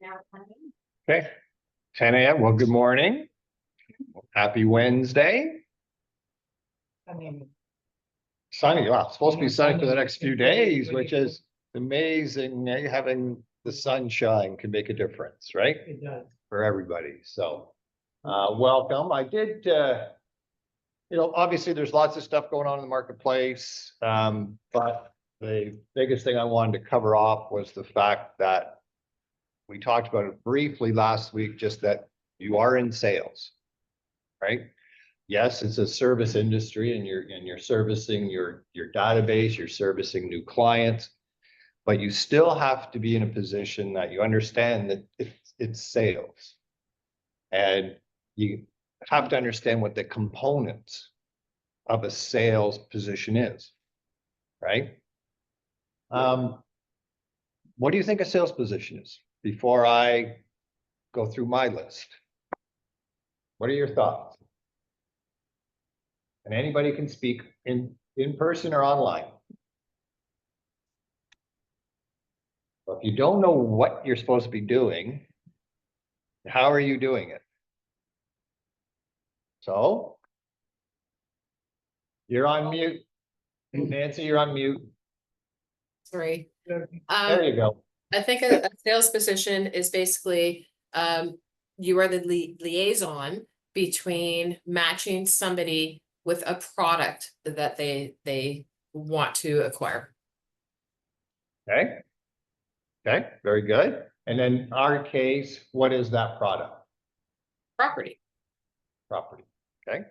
Okay, 10 a.m. Well, good morning. Happy Wednesday. Sunny. Wow, it's supposed to be sunny for the next few days, which is amazing. Having the sunshine can make a difference, right? It does. For everybody. So, welcome. I did, obviously there's lots of stuff going on in the marketplace. But the biggest thing I wanted to cover off was the fact that we talked about it briefly last week, just that you are in sales, right? Yes, it's a service industry and you're servicing your database, you're servicing new clients, but you still have to be in a position that you understand that it's sales. And you have to understand what the components of a sales position is, right? What do you think a sales position is? Before I go through my list, what are your thoughts? And anybody can speak in person or online. So if you don't know what you're supposed to be doing, how are you doing it? So you're on mute. Nancy, you're on mute. Sorry. There you go. I think a sales position is basically, you are the liaison between matching somebody with a product that they want to acquire. Okay. Okay, very good. And then in our case, what is that product? Property. Property. Okay.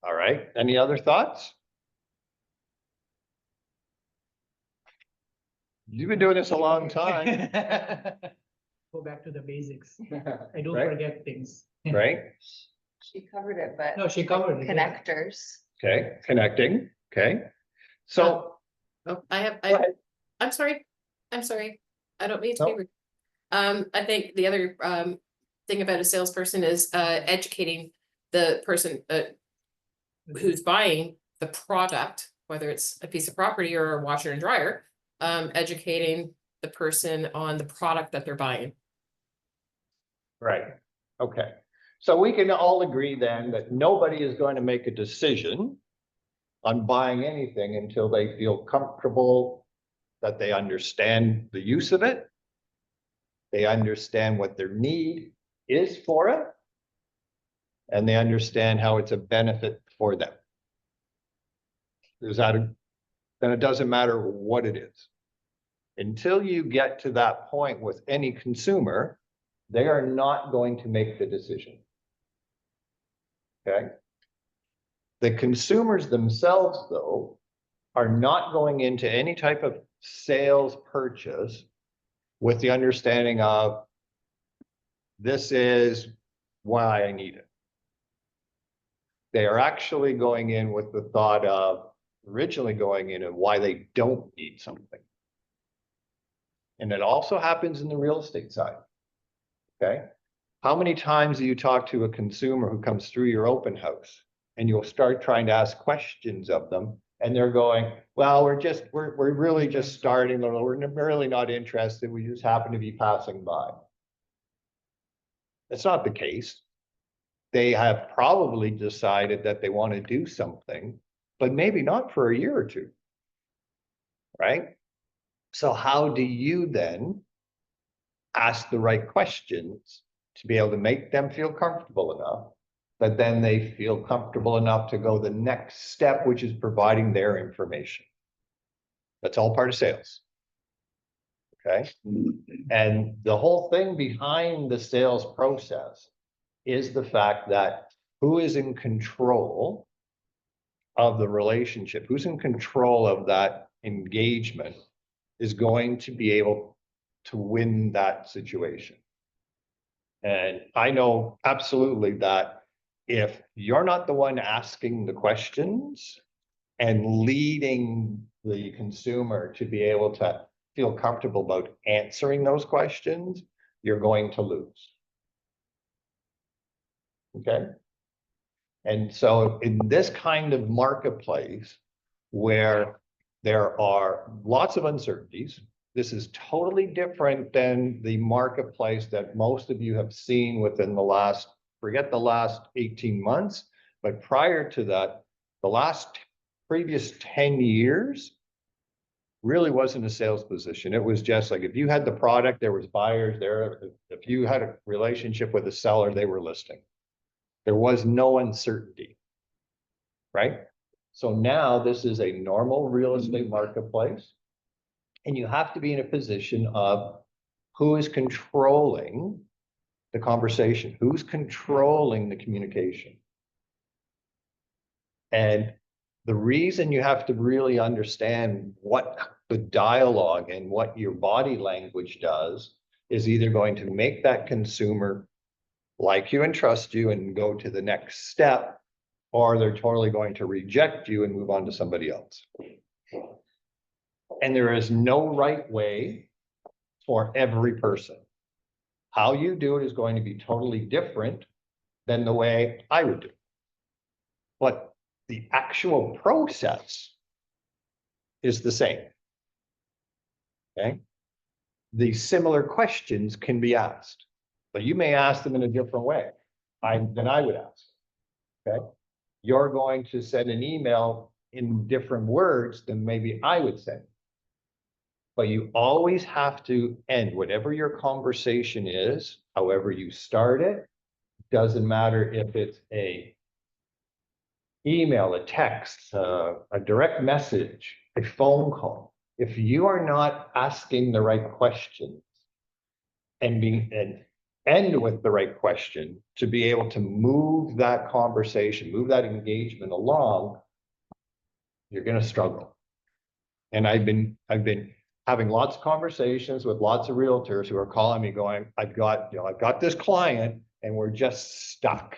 All right. Any other thoughts? You've been doing this a long time. Go back to the basics. I don't Right. forget things. Right? She covered it, but No, she covered it. yeah. connectors. Okay, connecting. Okay. So Oh, go ahead. I'm sorry. I don't mean to be No. rude. I think the other thing about a salesperson is educating the person who's buying the product, whether it's a piece of property or a washer and dryer, educating the person on the product that they're buying. Right. Okay. So we can all agree then that nobody is going to make a decision on buying anything until they feel comfortable that they understand the use of it. They understand what their need is for it. And they understand how it's a benefit for them. Then it doesn't matter what it is. Until you get to that point with any consumer, they are not going to make the decision. Okay? The consumers themselves, though, are not going into any type of sales purchase with the understanding of this is why I need it. They are actually going in with the thought of originally going in and why they don't need something. And it also happens in the real estate side. Okay. How many times do you talk to a consumer who comes through your open house and you'll start trying to ask questions of them and they're going, well, we're really just starting, we're really not interested. We just happen to be passing by. That's not the case. They have probably decided that they want to do something, but maybe not for a year or two. Right? So how do you then ask the right questions to be able to make them feel comfortable enough, but then they feel comfortable enough to go the next step, which is providing their information. That's all part of sales. Okay. And the whole thing behind the sales process is the fact that who is in control of the relationship, who's in control of that engagement is going to be able to win that situation. And I know absolutely that if you're not the one asking the questions and leading the consumer to be able to feel comfortable about answering those questions, you're going to lose. Okay. And so in this kind of marketplace where there are lots of uncertainties, This is totally different than the marketplace that most of you have seen within the last, forget the last 18 months, but prior to that, the last previous 10 years really wasn't a sales position. It was just like, if you had the product, there was buyers there. If you had a relationship with a seller, they were listing. There was no uncertainty, right? So now this is a normal real estate marketplace. And you have to be in a position of who is controlling the conversation, who's controlling the communication. And the reason you have to really understand what the dialogue and what your body language does is either going to make that consumer like you and trust you and go to the next step, or they're totally going to reject you and move on to somebody else. And there is no right way for every person. How you do it is going to be totally different than the way I would do it. But the actual process is the same. Okay? The similar questions can be asked, but you may ask them in a different way than I would ask. Okay? You're going to send an email in different words than maybe I would send. But you always have to end whatever your conversation is, however you start it. Doesn't matter if it's a email, a text, a direct message, a phone call. If you are not asking the right questions and end with the right question to be able to move that conversation, move that engagement along, you're going to struggle. And I've been having lots of conversations with lots of realtors who are calling me going, I've got this client and we're just stuck.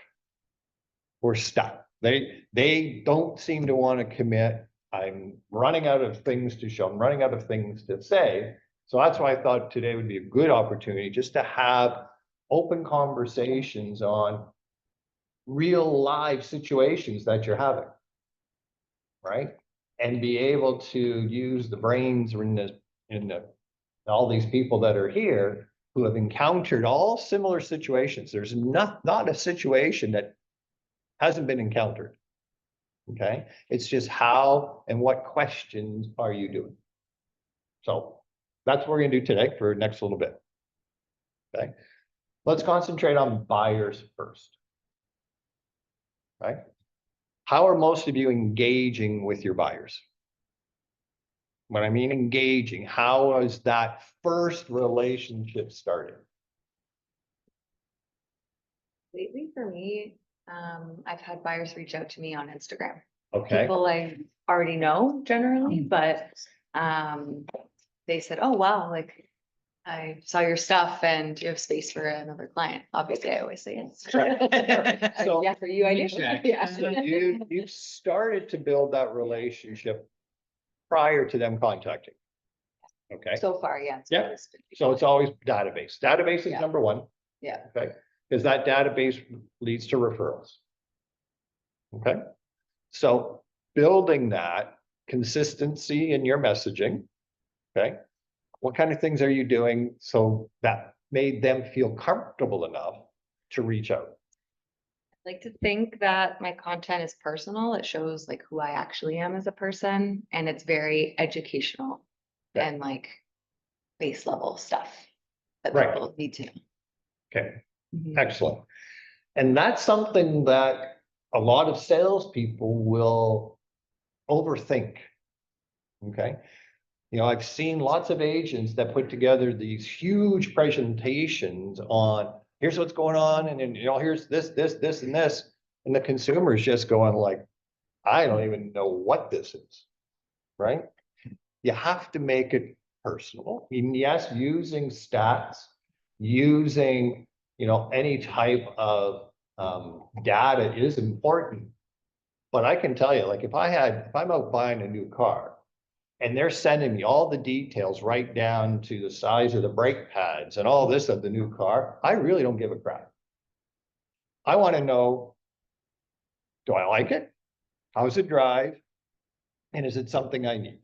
We're stuck. They don't seem to want to commit. I'm running out of things to show. I'm running out of things to say. So that's why I thought today would be a good opportunity just to have open conversations on real live situations that you're having, right? And be able to use the brains in all these people that are here who have encountered all similar situations. There's not a situation that hasn't been encountered. Okay, it's just how and what questions are you doing? So that's what we're going to do today for the next little bit. Okay, let's concentrate on buyers first. Right? How are most of you engaging with your buyers? When I mean engaging, how is that first relationship started? lately for me, I've had buyers reach out to me on Instagram. Okay, People I already know generally, but they said, oh, wow, like I saw your stuff and you have space for another client. Obviously, I always say yes. So- Yeah, for you, I do. Yeah. so you started to build that relationship prior to them contacting. Okay, So far, yeah. Yeah. so it's always database. Database is Yeah. number one. Yeah. Okay, because that database leads to referrals. Okay, so building that consistency in your messaging. Okay, what kind of things are you doing so that made them feel comfortable enough to reach out? I like to think that my content is personal. It shows like who I actually am as a person, and it's very educational Okay. and like base level stuff that Right. people need to know. Okay, Mhm. excellent. And that's something that a lot of salespeople will overthink. Okay. You know, I've seen lots of agents that put together these huge presentations on here's what's going on, and then, here's this, and this. And the consumer is just going like, I don't even know what this is, right? You have to make it personal. And yes, using stats, using, any type of data is important. But I can tell you, like if I'm out buying a new car and they're sending me all the details right down to the size of the brake pads and all this of the new car, I really don't give a crap. I want to know, do I like it? How's it drive? And is it something I need?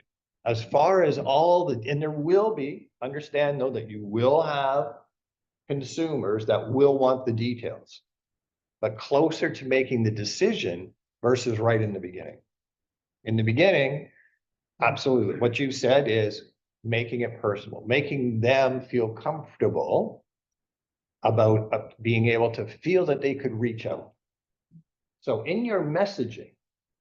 As far as all the, and there will be, understand though, that you will have consumers that will want the details, but closer to making the decision versus right in the beginning. In the beginning, absolutely. What you said is making it personal, making them feel comfortable about being able to feel that they could reach out. So in your messaging,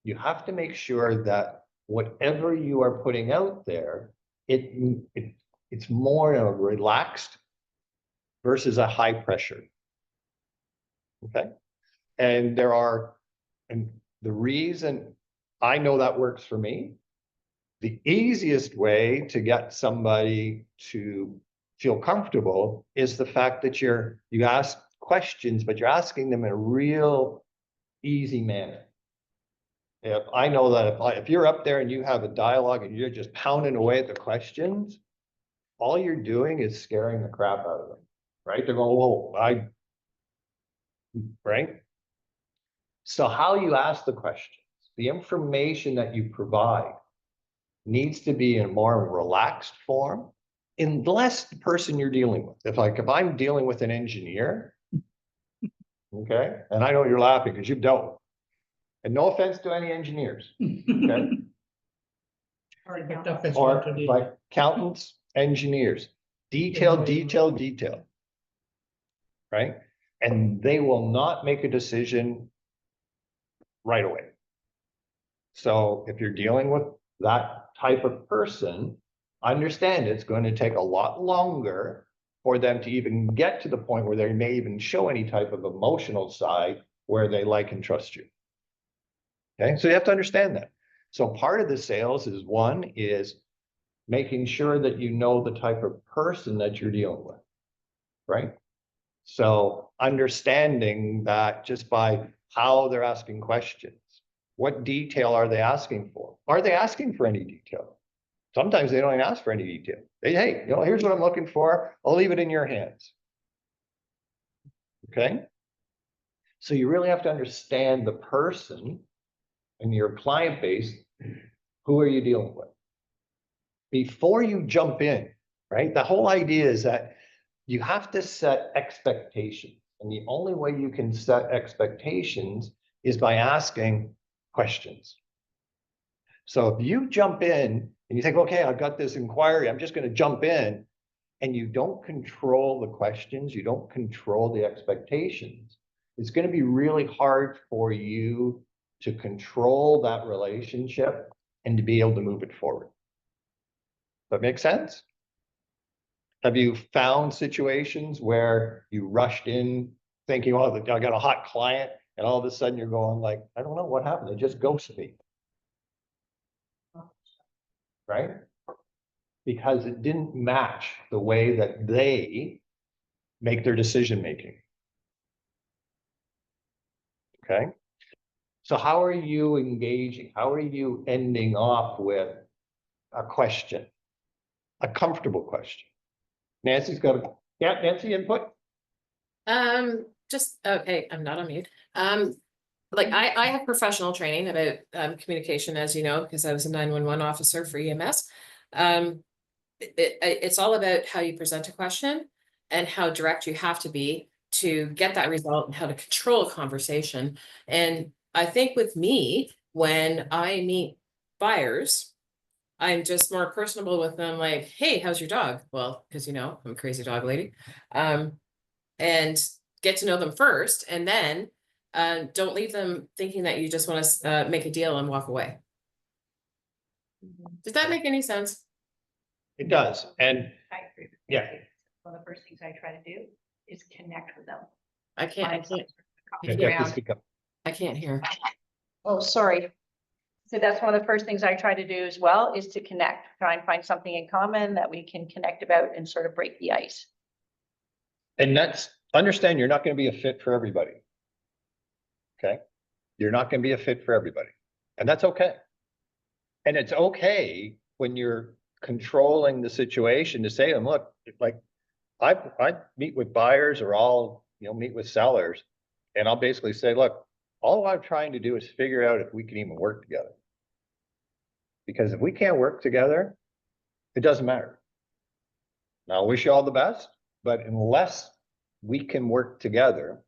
you have to make sure that whatever you are putting out there, it's more of a relaxed versus a high pressure. Okay. And the reason I know that works for me, the easiest way to get somebody to feel comfortable is the fact that you ask questions, but you're asking them in a real easy manner. If I know that if you're up there and you have a dialogue and you're just pounding away at the questions, all you're doing is scaring the crap out of them, right? They're going, whoa, right? So how you ask the questions, the information that you provide needs to be in a more relaxed form, unless the person you're dealing with. If I'm dealing with an engineer, okay, and I know you're laughing because you've dealt with, and no offense to any engineers, okay? The toughest Or one to deal like accountants, engineers, detail, right? And they will not make a decision right away. So if you're dealing with that type of person, understand it's going to take a lot longer for them to even get to the point where they may even show any type of emotional side where they like and trust you. Okay, so you have to understand that. So part of the sales is making sure that you know the type of person that you're dealing with, right? So understanding that just by how they're asking questions, what detail are they asking for? Are they asking for any detail? Sometimes they don't even ask for any detail. Hey, here's what I'm looking for. I'll leave it in your hands. Okay. So you really have to understand the person and your client base. Who are you dealing with? Before you jump in, right? The whole idea is that you have to set expectations. And the only way you can set expectations is by asking questions. So if you jump in and you think, okay, I've got this inquiry, I'm just going to jump in, and you don't control the questions, you don't control the expectations, it's going to be really hard for you to control that relationship and to be able to move it forward. That makes sense? Have you found situations where you rushed in thinking, oh, I got a hot client, and all of a sudden you're going like, I don't know what happened. They just ghosted me. Right? Because it didn't match the way that they make their decision making. Okay? So how are you engaging? How are you ending off with a question? A comfortable question. Nancy's got a, yeah, Nancy, input? Just, okay, I'm not on mute. Like I have professional training about communication, as you know, because I was a 911 officer for EMS. It's all about how you present a question and how direct you have to be to get that result and how to control a conversation. And I think with me, when I meet buyers, I'm just more personable with them, like, hey, how's your dog? Well, because I'm a crazy dog lady. And get to know them first, and then don't leave them thinking that you just want to make a deal and walk away. Does that make any sense? It does. And I agree. yeah. One of the first things I try to do is connect with them. I can't hear. Oh, sorry. So that's one of the first things I try to do as well, is to connect, try and find something in common that we can connect about and sort of break the ice. And that's, understand you're not going to be a fit for everybody. Okay? You're not going to be a fit for everybody. And that's okay. And it's okay when you're controlling the situation to say to them, look, like I meet with buyers, or I'll meet with sellers, and I'll basically say, look, all I'm trying to do is figure out if we can even work together. Because if we can't work together, it doesn't matter. Now, I wish you all the best, but unless we can work together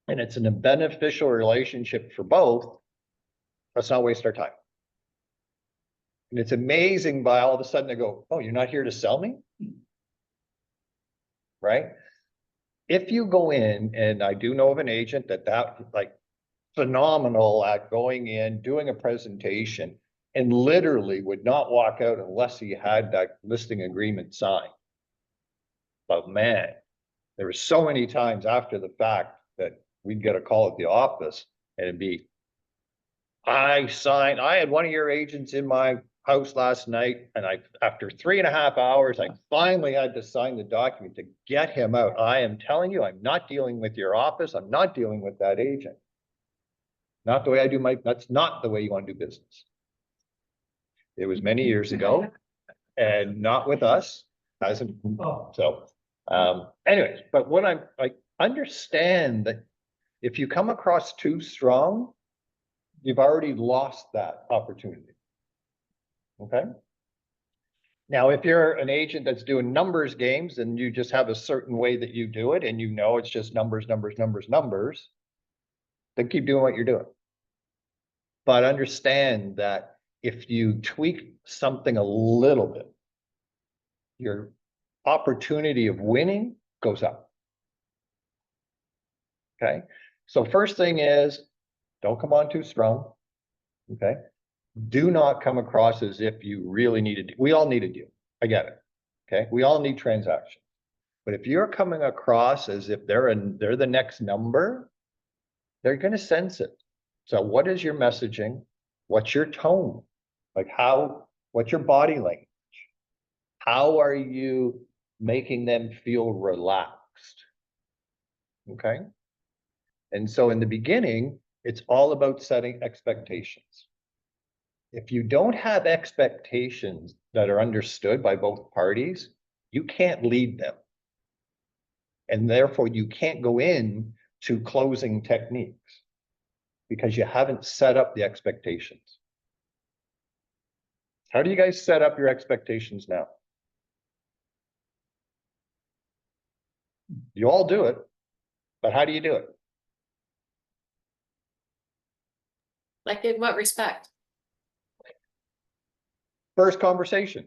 and it's in a beneficial relationship for both, let's not waste our time. And it's amazing by all of a sudden they go, oh, you're not here to sell me? Right? If you go in, and I do know of an agent that like phenomenal at going in, doing a presentation, and literally would not walk out unless he had that listing agreement signed. But man, there were so many times after the fact that we'd get a call at the office and it'd be, I had one of your agents in my house last night, and after 3.5 hours, I finally had to sign the document to get him out. I am telling you, I'm not dealing with your office. I'm not dealing with that agent. Not the way I do that's not the way you want to do business. It was many years ago and not with us. So, anyways, but what I understand that if you come across too strong, you've already lost that opportunity. Okay. Now, if you're an agent that's doing numbers games and you just have a certain way that you do it and you know it's just numbers, then keep doing what you're doing. But understand that if you tweak something a little bit, your opportunity of winning goes up. Okay. So first thing is, don't come on too strong. Okay. Do not come across as if you really needed, we all need a deal. I get it. Okay. We all need transactions. But if you're coming across as if they're the next number, they're going to sense it. So what is your messaging? What's your tone? Like what's your body language? How are you making them feel relaxed? Okay. And so in the beginning, it's all about setting expectations. If you don't have expectations that are understood by both parties, you can't lead them. And therefore you can't go in to closing techniques because you haven't set up the expectations. How do you guys set up your expectations now? You all do it, but how do you do it? Like in what respect? First conversation,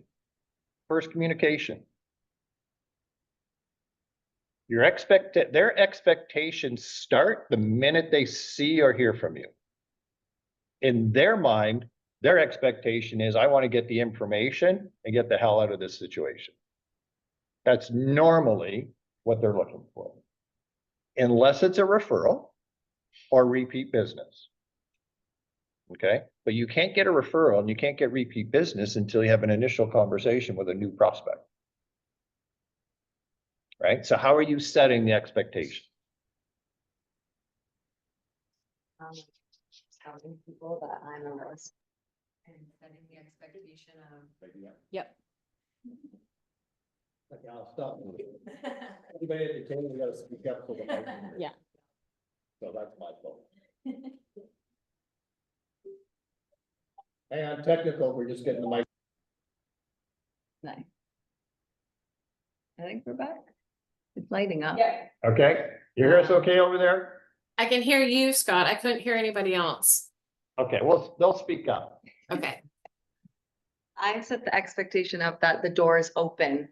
first communication. Their expectations start the minute they see or hear from you. In their mind, their expectation is, I want to get the information and get the hell out of this situation. That's normally what they're looking for. Unless it's a referral or repeat business. Okay, but you can't get a referral and you can't get repeat business until you have an initial conversation with a new prospect. Right? So how are you setting the expectation? Just telling people that I'm a realist. And setting the expectation of. Yep. Okay, I'll stop. Anybody at the table, you gotta speak up for the mic. Yeah. So that's my fault. Hey, I'm technical, we're just getting the mic. Nice. I think we're back. It's lighting up. Yeah. Okay, you hear us okay over there? I can hear you, Scott. I couldn't hear anybody else. Okay, well, they'll speak up. Okay. I set the expectation of that the door is open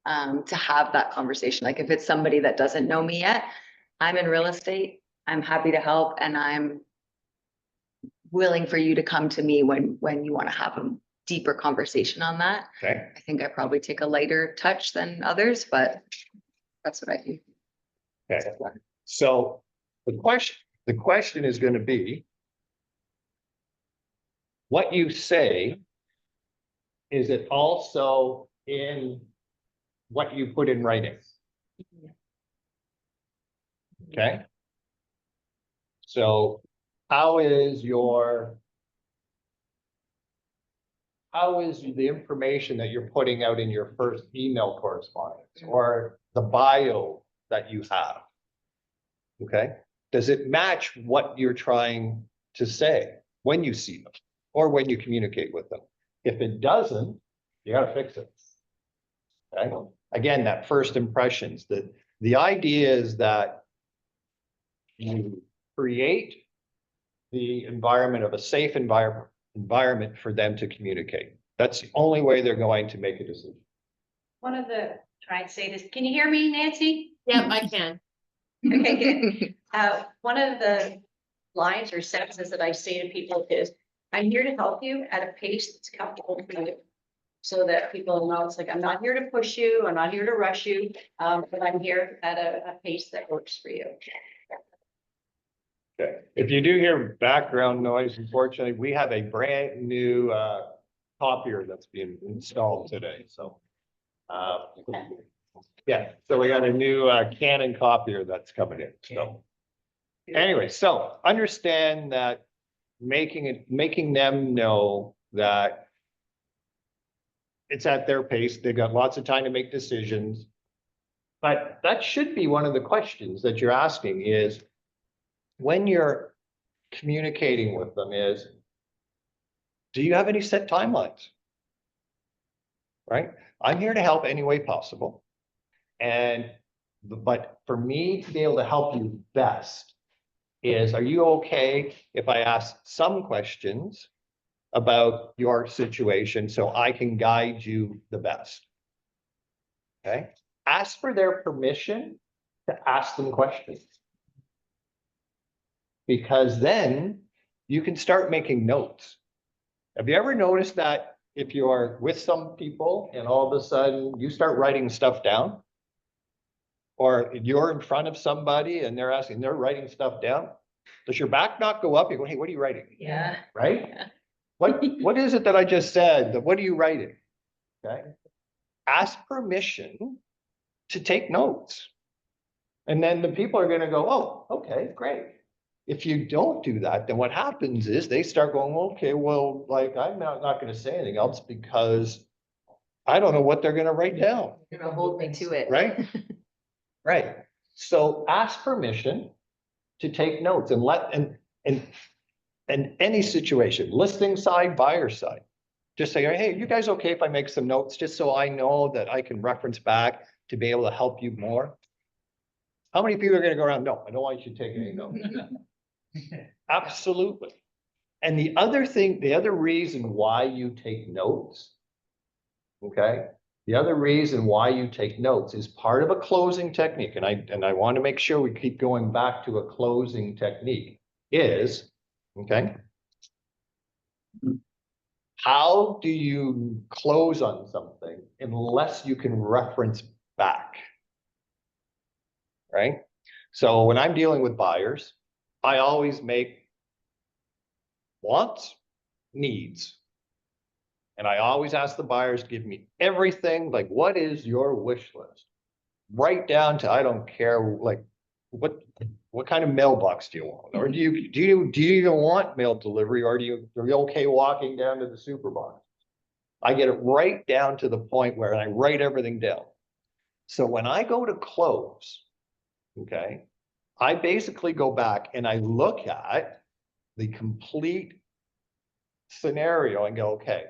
to have that conversation. Like if it's somebody that doesn't know me yet, I'm in real estate, I'm happy to help, and I'm willing for you to come to me when you want to have a deeper conversation on that. Okay. I think I probably take a lighter touch than others, but that's what I do. Okay. So the question is going to be, what you say, is it also in what you put in writing? Okay. So how is the information that you're putting out in your first email correspondence or the bio that you have? Okay. Does it match what you're trying to say when you see them or when you communicate with them? If it doesn't, you gotta fix it. Okay? Again, that first impressions, the idea is that you create the environment of a safe environment for them to communicate. That's the only way they're going to make a decision. One of the, try and say this, can you hear me, Nancy? Yep, I can. Okay, good. One of the lines or sentences that I say to people is, I'm here to help you at a pace that's comfortable for you. So that people know it's like, I'm not here to push you, I'm not here to rush you, but I'm here at a pace that works for you. Okay, if you do hear background noise, unfortunately, we have a brand new copier that's being installed today, so. Yeah, so we got a new Canon copier that's coming in, so. Anyway, so understand that making them know that it's at their pace, they've got lots of time to make decisions. But that should be one of the questions that you're asking is, when you're communicating with them is, do you have any set timelines? Right? I'm here to help any way possible. But for me to be able to help you best is, are you okay if I ask some questions about your situation so I can guide you the best? Okay? Ask for their permission to ask them questions. Because then you can start making notes. Have you ever noticed that if you are with some people and all of a sudden you start writing stuff down? Or you're in front of somebody and they're writing stuff down? Does your back not go up? You go, hey, what are you writing? Yeah. Right? What is it that I just said? What are you writing? Okay. Ask permission to take notes. And then the people are going to go, oh, okay, great. If you don't do that, then what happens is they start going, okay, well, like, I'm not going to say anything else because I don't know what they're going to write down. You're gonna hold me to it. Right? Right. So ask permission to take notes and any situation, listing side, buyer side. Just say, hey, you guys okay if I make some notes just so I know that I can reference back to be able to help you more? How many people are going to go around? No, I don't want you to take any notes. Absolutely. And the other reason why you take notes, okay? The other reason why you take notes is part of a closing technique. And I want to make sure we keep going back to a closing technique is, okay? How do you close on something unless you can reference back? Right? So when I'm dealing with buyers, I always make wants, needs. And I always ask the buyers, give me everything, like, what is your wish list? Right down to, I don't care, like, what kind of mailbox do you want? Or do you even want mail delivery, or are you okay walking down to the supermarket? I get it right down to the point where I write everything down. So when I go to close, okay, I basically go back and I look at the complete scenario and go, okay,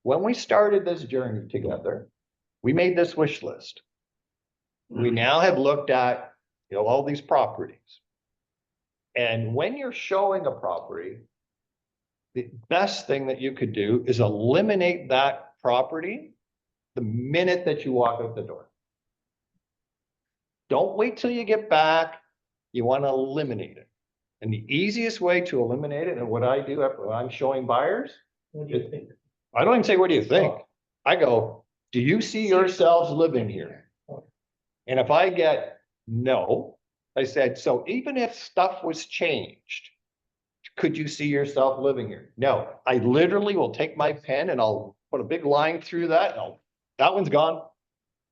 when we started this journey together, we made this wish list. We now have looked at, all these properties. And when you're showing a property, the best thing that you could do is eliminate that property the minute that you walk out the door. Don't wait till you get back. You want to eliminate it. And the easiest way to eliminate it, and what I do when I'm showing buyers, What do you think? I don't even say, what do you think? I go, do you see yourselves living here? And if I get no, I said, so even if stuff was changed, could you see yourself living here? No, I literally will take my pen and I'll put a big line through that. No, that one's gone.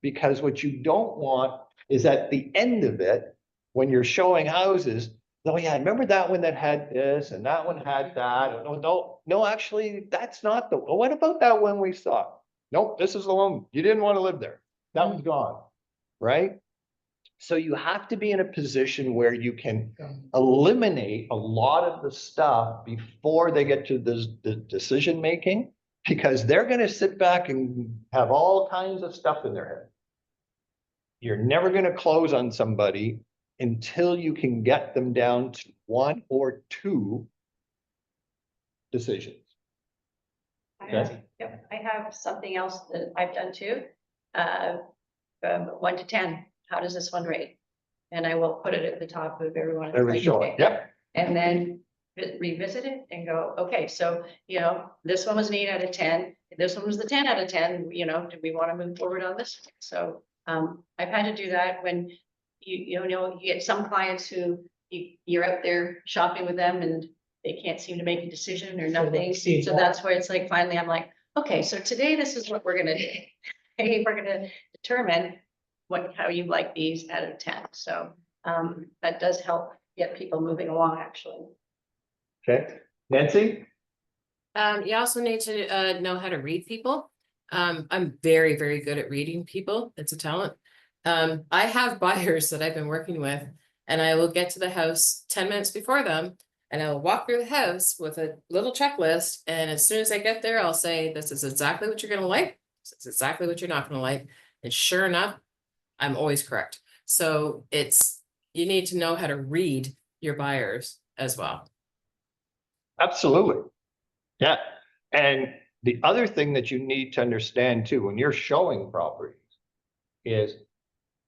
Because what you don't want is at the end of it, when you're showing houses, oh yeah, remember that one that had this and that one had that. No, actually, that's not the, what about that one we saw? Nope, this is the one, you didn't want to live there. That one's gone, right? So you have to be in a position where you can eliminate a lot of the stuff before they get to the decision making. Because they're gonna sit back and have all kinds of stuff in their head. You're never gonna close on somebody until you can get them down to one or two decisions. Yep, I have something else that I've done too. 1 to 10, how does this one rate? And I will put it at the top of everyone. There we Like, go. okay. Yep, And then revisit it and go, okay, so, this one was an 8 out of 10. This one was the 10 out of 10, do we want to move forward on this? So, I've had to do that when you get some clients who you're out there shopping with them and they can't seem to make a decision or So nothing. see, So that's where it's like, finally, I'm like, okay, so today this is what we're gonna do. Hey, we're gonna determine how you like these out of 10. So, that does help get people moving along, actually. okay. Nancy? You also need to know how to read people. I'm very, very good at reading people. It's a talent. I have buyers that I've been working with, and I will get to the house 10 minutes before them, and I'll walk through the house with a little checklist. And as soon as I get there, I'll say, this is exactly what you're gonna like. This is exactly what you're not gonna like. And sure enough, I'm always correct. So you need to know how to read your buyers as well. Absolutely. Yeah. And the other thing that you need to understand too, when you're showing properties, is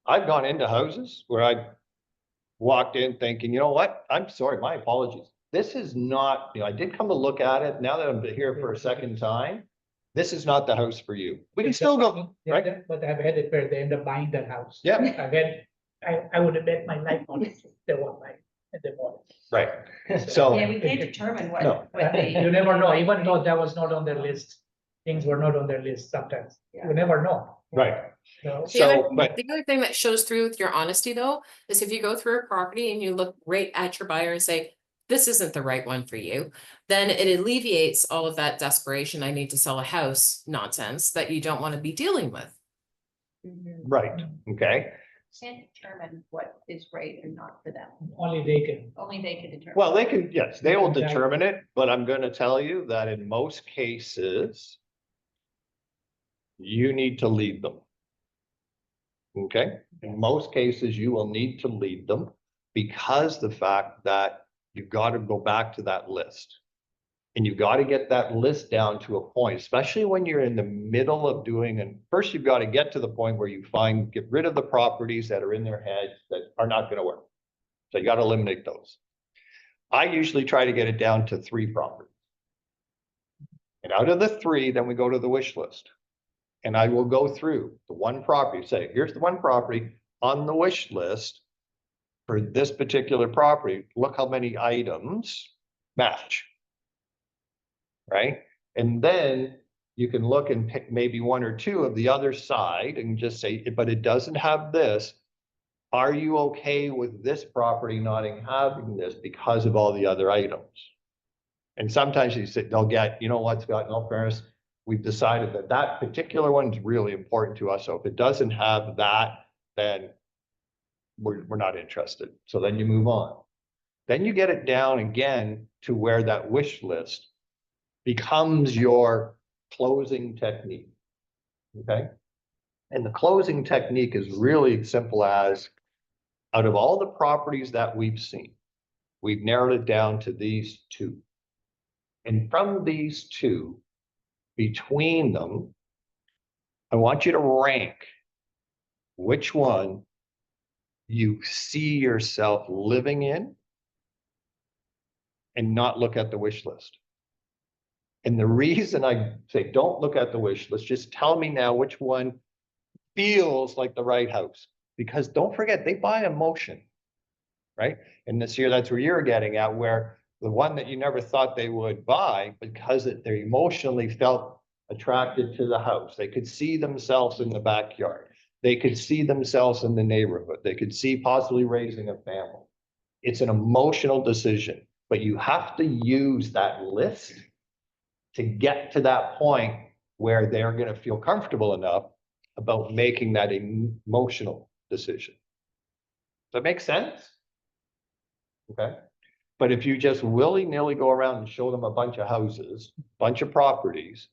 I've gone into houses where I walked in thinking, you know what? I'm sorry, my apologies. This is not, I did come to look at it. Now that I'm here for a second time, this is not the house for you. We can still go, Yeah, right? but I've had it where they end up buying that house. Yeah. I would have bet my life on it. They won't buy it and they bought it. Right. Yeah, So, we can't determine No. what they. You never know, even though that was not on their list, things were not on their list sometimes. Yeah. You never know. right. So, So, but The other thing that shows through with your honesty though, is if you go through a property and you look right at your buyer and say, this isn't the right one for you, then it alleviates all of that desperation, I need to sell a house nonsense that you don't want to be dealing with. right, okay. Can't determine what is right or not for them. only they can. Only they can determine. Well, they can, yes, they will Exactly. determine it, but I'm gonna tell you that in most cases, you need to lead them. Okay, in most cases, you will need to lead them because the fact that you've got to go back to that list. And you've got to get that list down to a point, especially when you're in the middle of doing, and first you've got to get to the point where you get rid of the properties that are in their heads that are not going to work. So you got to eliminate those. I usually try to get it down to 3 properties. And out of the 3, then we go to the wish list. And I will go through the one property, say, here's the one property on the wish list for this particular property. Look how many items match. Right? And then you can look and pick maybe 1 or 2 of the other side and just say, but it doesn't have this. Are you okay with this property not having this because of all the other items? And sometimes they'll get, you know what, Scott, in all fairness, we've decided that that particular one is really important to us. So if it doesn't have that, then we're not interested. So then you move on. Then you get it down again to where that wish list becomes your closing technique. Okay. And the closing technique is really simple as, out of all the properties that we've seen, we've narrowed it down to these 2. And from these 2, between them, I want you to rank which one you see yourself living in and not look at the wish list. And the reason I say don't look at the wish list, just tell me now which one feels like the right house. Because don't forget, they buy emotion, right? And this year, that's where you're getting at, where the one that you never thought they would buy, because they emotionally felt attracted to the house. They could see themselves in the backyard. They could see themselves in the neighborhood. They could see possibly raising a family. It's an emotional decision, but you have to use that list to get to that point where they're going to feel comfortable enough about making that emotional decision. Does that make sense? Okay. But if you just willy-nilly go around and show them a bunch of houses, bunch of properties,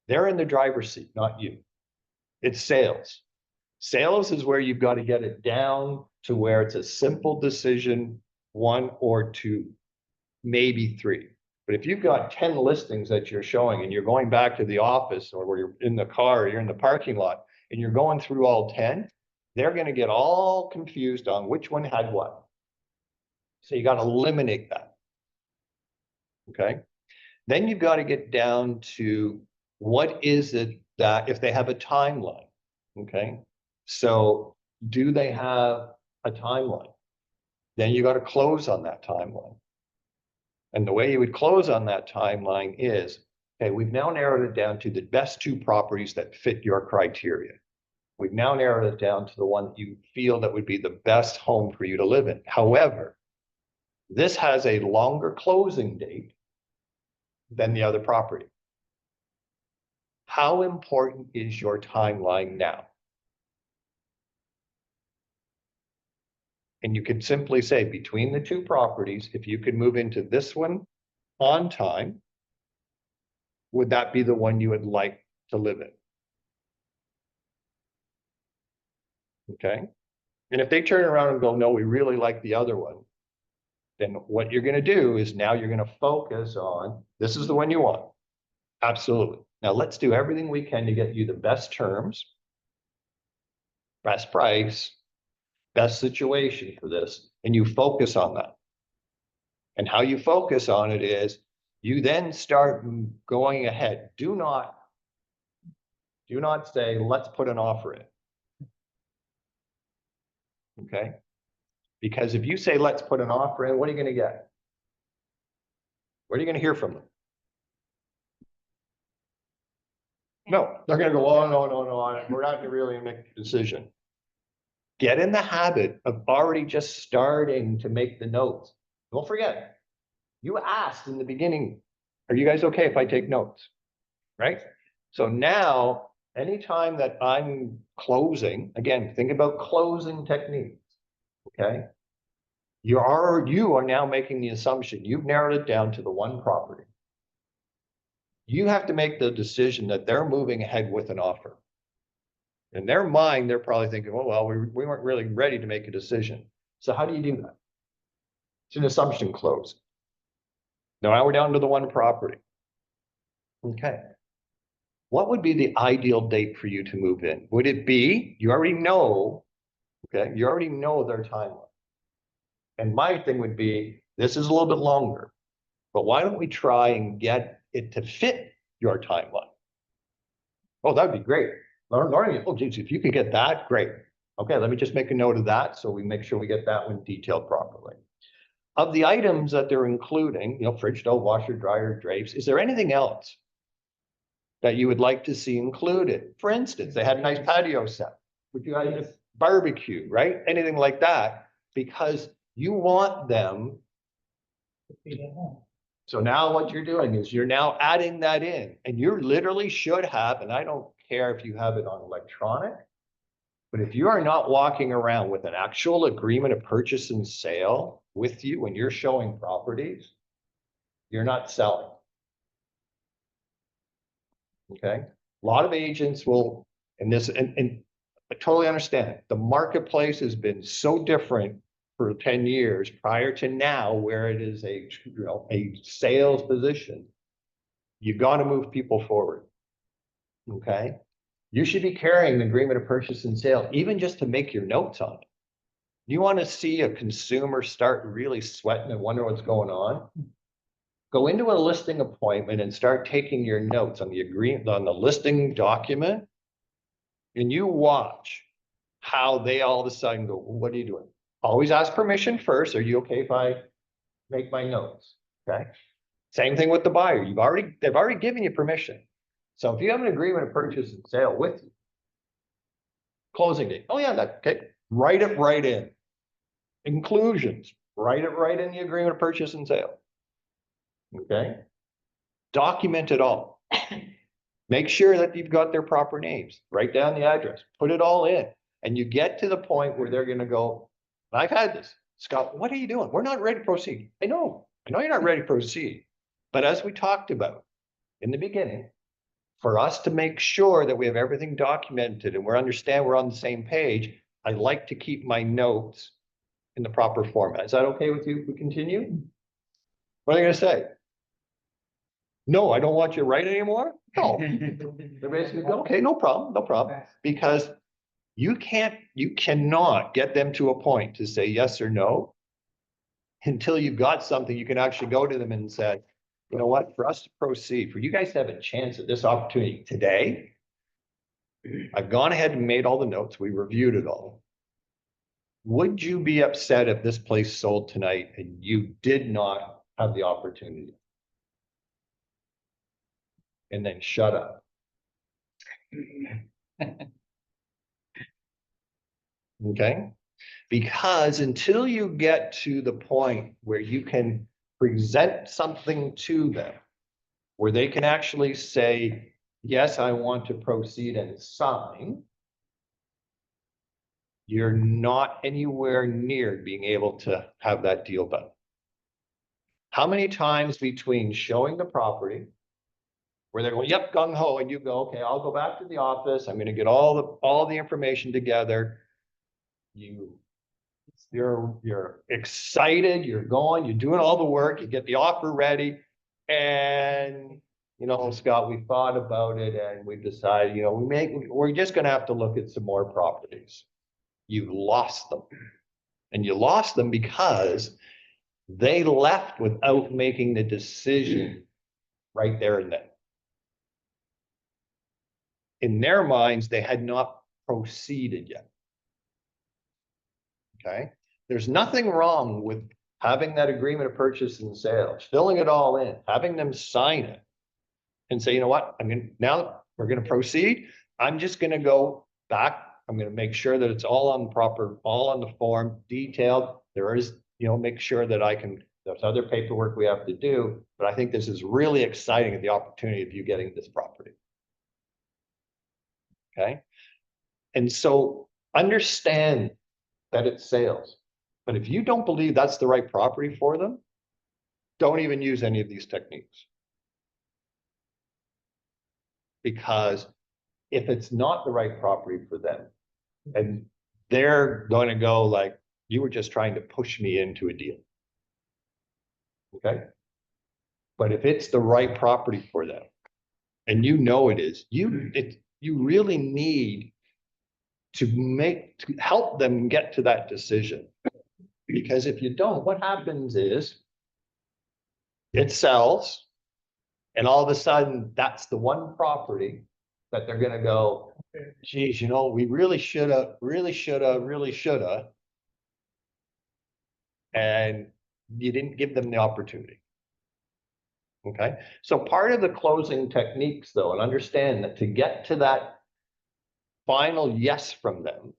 They're in the driver's seat, not you. It's sales. Sales is where you've got to get it down to where it's a simple decision, 1 or 2, maybe 3. But if you've got 10 listings that you're showing and you're going back to the office or where you're in the car, or you're in the parking lot and you're going through all 10, they're going to get all confused on which one had what. So you got to eliminate that. Okay. Then you've got to get down to what is it that if they have a timeline. Okay. So do they have a timeline? Then you got to close on that timeline. And the way you would close on that timeline is, okay, we've now narrowed it down to the best 2 properties that fit your criteria. We've now narrowed it down to the one that you feel that would be the best home for you to live in. However, this has a longer closing date than the other property. How important is your timeline now? And you could simply say between the 2 properties, if you could move into this one on time, would that be the one you would like to live in? Okay. And if they turn around and go, no, we really like the other one, then what you're going to do is now you're going to focus on, this is the one you want. Absolutely. Now let's do everything we can to get you the best terms, best price, best situation for this. And you focus on that. And how you focus on it is you then start going ahead. Do not say, let's put an offer in. Okay. Because if you say, let's put an offer in, what are you going to get? What are you going to hear from them? No, they're going to go, oh, no, we're not going to really make a decision. Get in the habit of already just starting to make the notes. Don't forget, you asked in the beginning, are you guys okay if I take notes? Right? So now, anytime that I'm closing, again, think about closing techniques. Okay. You are now making the assumption, you've narrowed it down to the 1 property. You have to make the decision that they're moving ahead with an offer. In their mind, they're probably thinking, oh, well, we weren't really ready to make a decision. So how do you do that? It's an assumption close. Now we're down to the 1 property. Okay. What would be the ideal date for you to move in? Would it be, you already know, okay, you already know their timeline. And my thing would be, this is a little bit longer, but why don't we try and get it to fit your timeline? Oh, that'd be great. Oh, geez, if you can get that, great. Okay, let me just make a note of that so we make sure we get that one detailed properly. Of the items that they're including, fridge, stove, washer, dryer, drapes, is there anything else that you would like to see included? For instance, they had a nice patio set. Would you guys barbecue, right? Anything like that, because you want them. So now what you're doing is you're now adding that in, and you literally should have, and I don't care if you have it on electronic, but if you are not walking around with an actual agreement of purchase and sale with you when you're showing properties, you're not selling. Okay. A lot of agents will, and I totally understand it. The marketplace has been so different for 10 years prior to now, where it is a sales position. You got to move people forward. Okay. You should be carrying the agreement of purchase and sale, even just to make your notes on it. You want to see a consumer start really sweating and wonder what's going on? Go into a listing appointment and start taking your notes on the agreement, on the listing document, and you watch how they all of a sudden go, well, what are you doing? Always ask permission first. Are you okay if I make my notes? Okay. Same thing with the buyer. They've already given you permission. So if you have an agreement of purchase and sale with you, closing date. Oh yeah, okay. Write it right in. Inclusions. Write it right in the agreement of purchase and sale. Okay. Document it all. Make sure that you've got their proper names. Write down the address. Put it all in. And you get to the point where they're going to go, I've had this. Scott, what are you doing? We're not ready to proceed. I know you're not ready to proceed. But as we talked about in the beginning, for us to make sure that we have everything documented and we're on the same page, I like to keep my notes in the proper format. Is that okay with you if we continue? What are they gonna say? No, I don't want you to write anymore? No. They're basically, okay, no problem. Because you cannot get them to a point to say yes or no until you've got something you can actually go to them and say, you know what, for us to proceed, for you guys to have a chance at this opportunity today, I've gone ahead and made all the notes. We reviewed it all. Would you be upset if this place sold tonight and you did not have the opportunity? And then shut up. Okay? Because until you get to the point where you can present something to them, where they can actually say, yes, I want to proceed and sign, you're not anywhere near being able to have that deal done. How many times between showing the property, where they're going, yep, gung ho, and you go, okay, I'll go back to the office, I'm gonna get all the information together. You're excited, you're going, you're doing all the work, you get the offer ready, and you know, Scott, we thought about it and we decided, you know, we're just gonna have to look at some more properties. You lost them. And you lost them because they left without making the decision right there and then. In their minds, they had not proceeded yet. Okay? There's nothing wrong with having that agreement of purchase and sale, filling it all in, having them sign it and say, you know what, now we're gonna proceed. I'm just gonna go back. I'm gonna make sure that it's all on the form, detailed. There is, you know, make sure that there's other paperwork we have to do, but I think this is really exciting, the opportunity of you getting this property. Okay? And so understand that it's sales. But if you don't believe that's the right property for them, don't even use any of these techniques. Because if it's not the right property for them, and they're going to go like, you were just trying to push me into a deal. Okay? But if it's the right property for them, and you know it is, you really need to help them get to that decision. Because if you don't, what happens is it sells, and all of a sudden that's the one property that they're gonna go, geez, you know, we really shoulda. And you didn't give them the opportunity. Okay, so part of the closing techniques though, and understand that to get to that final yes from them,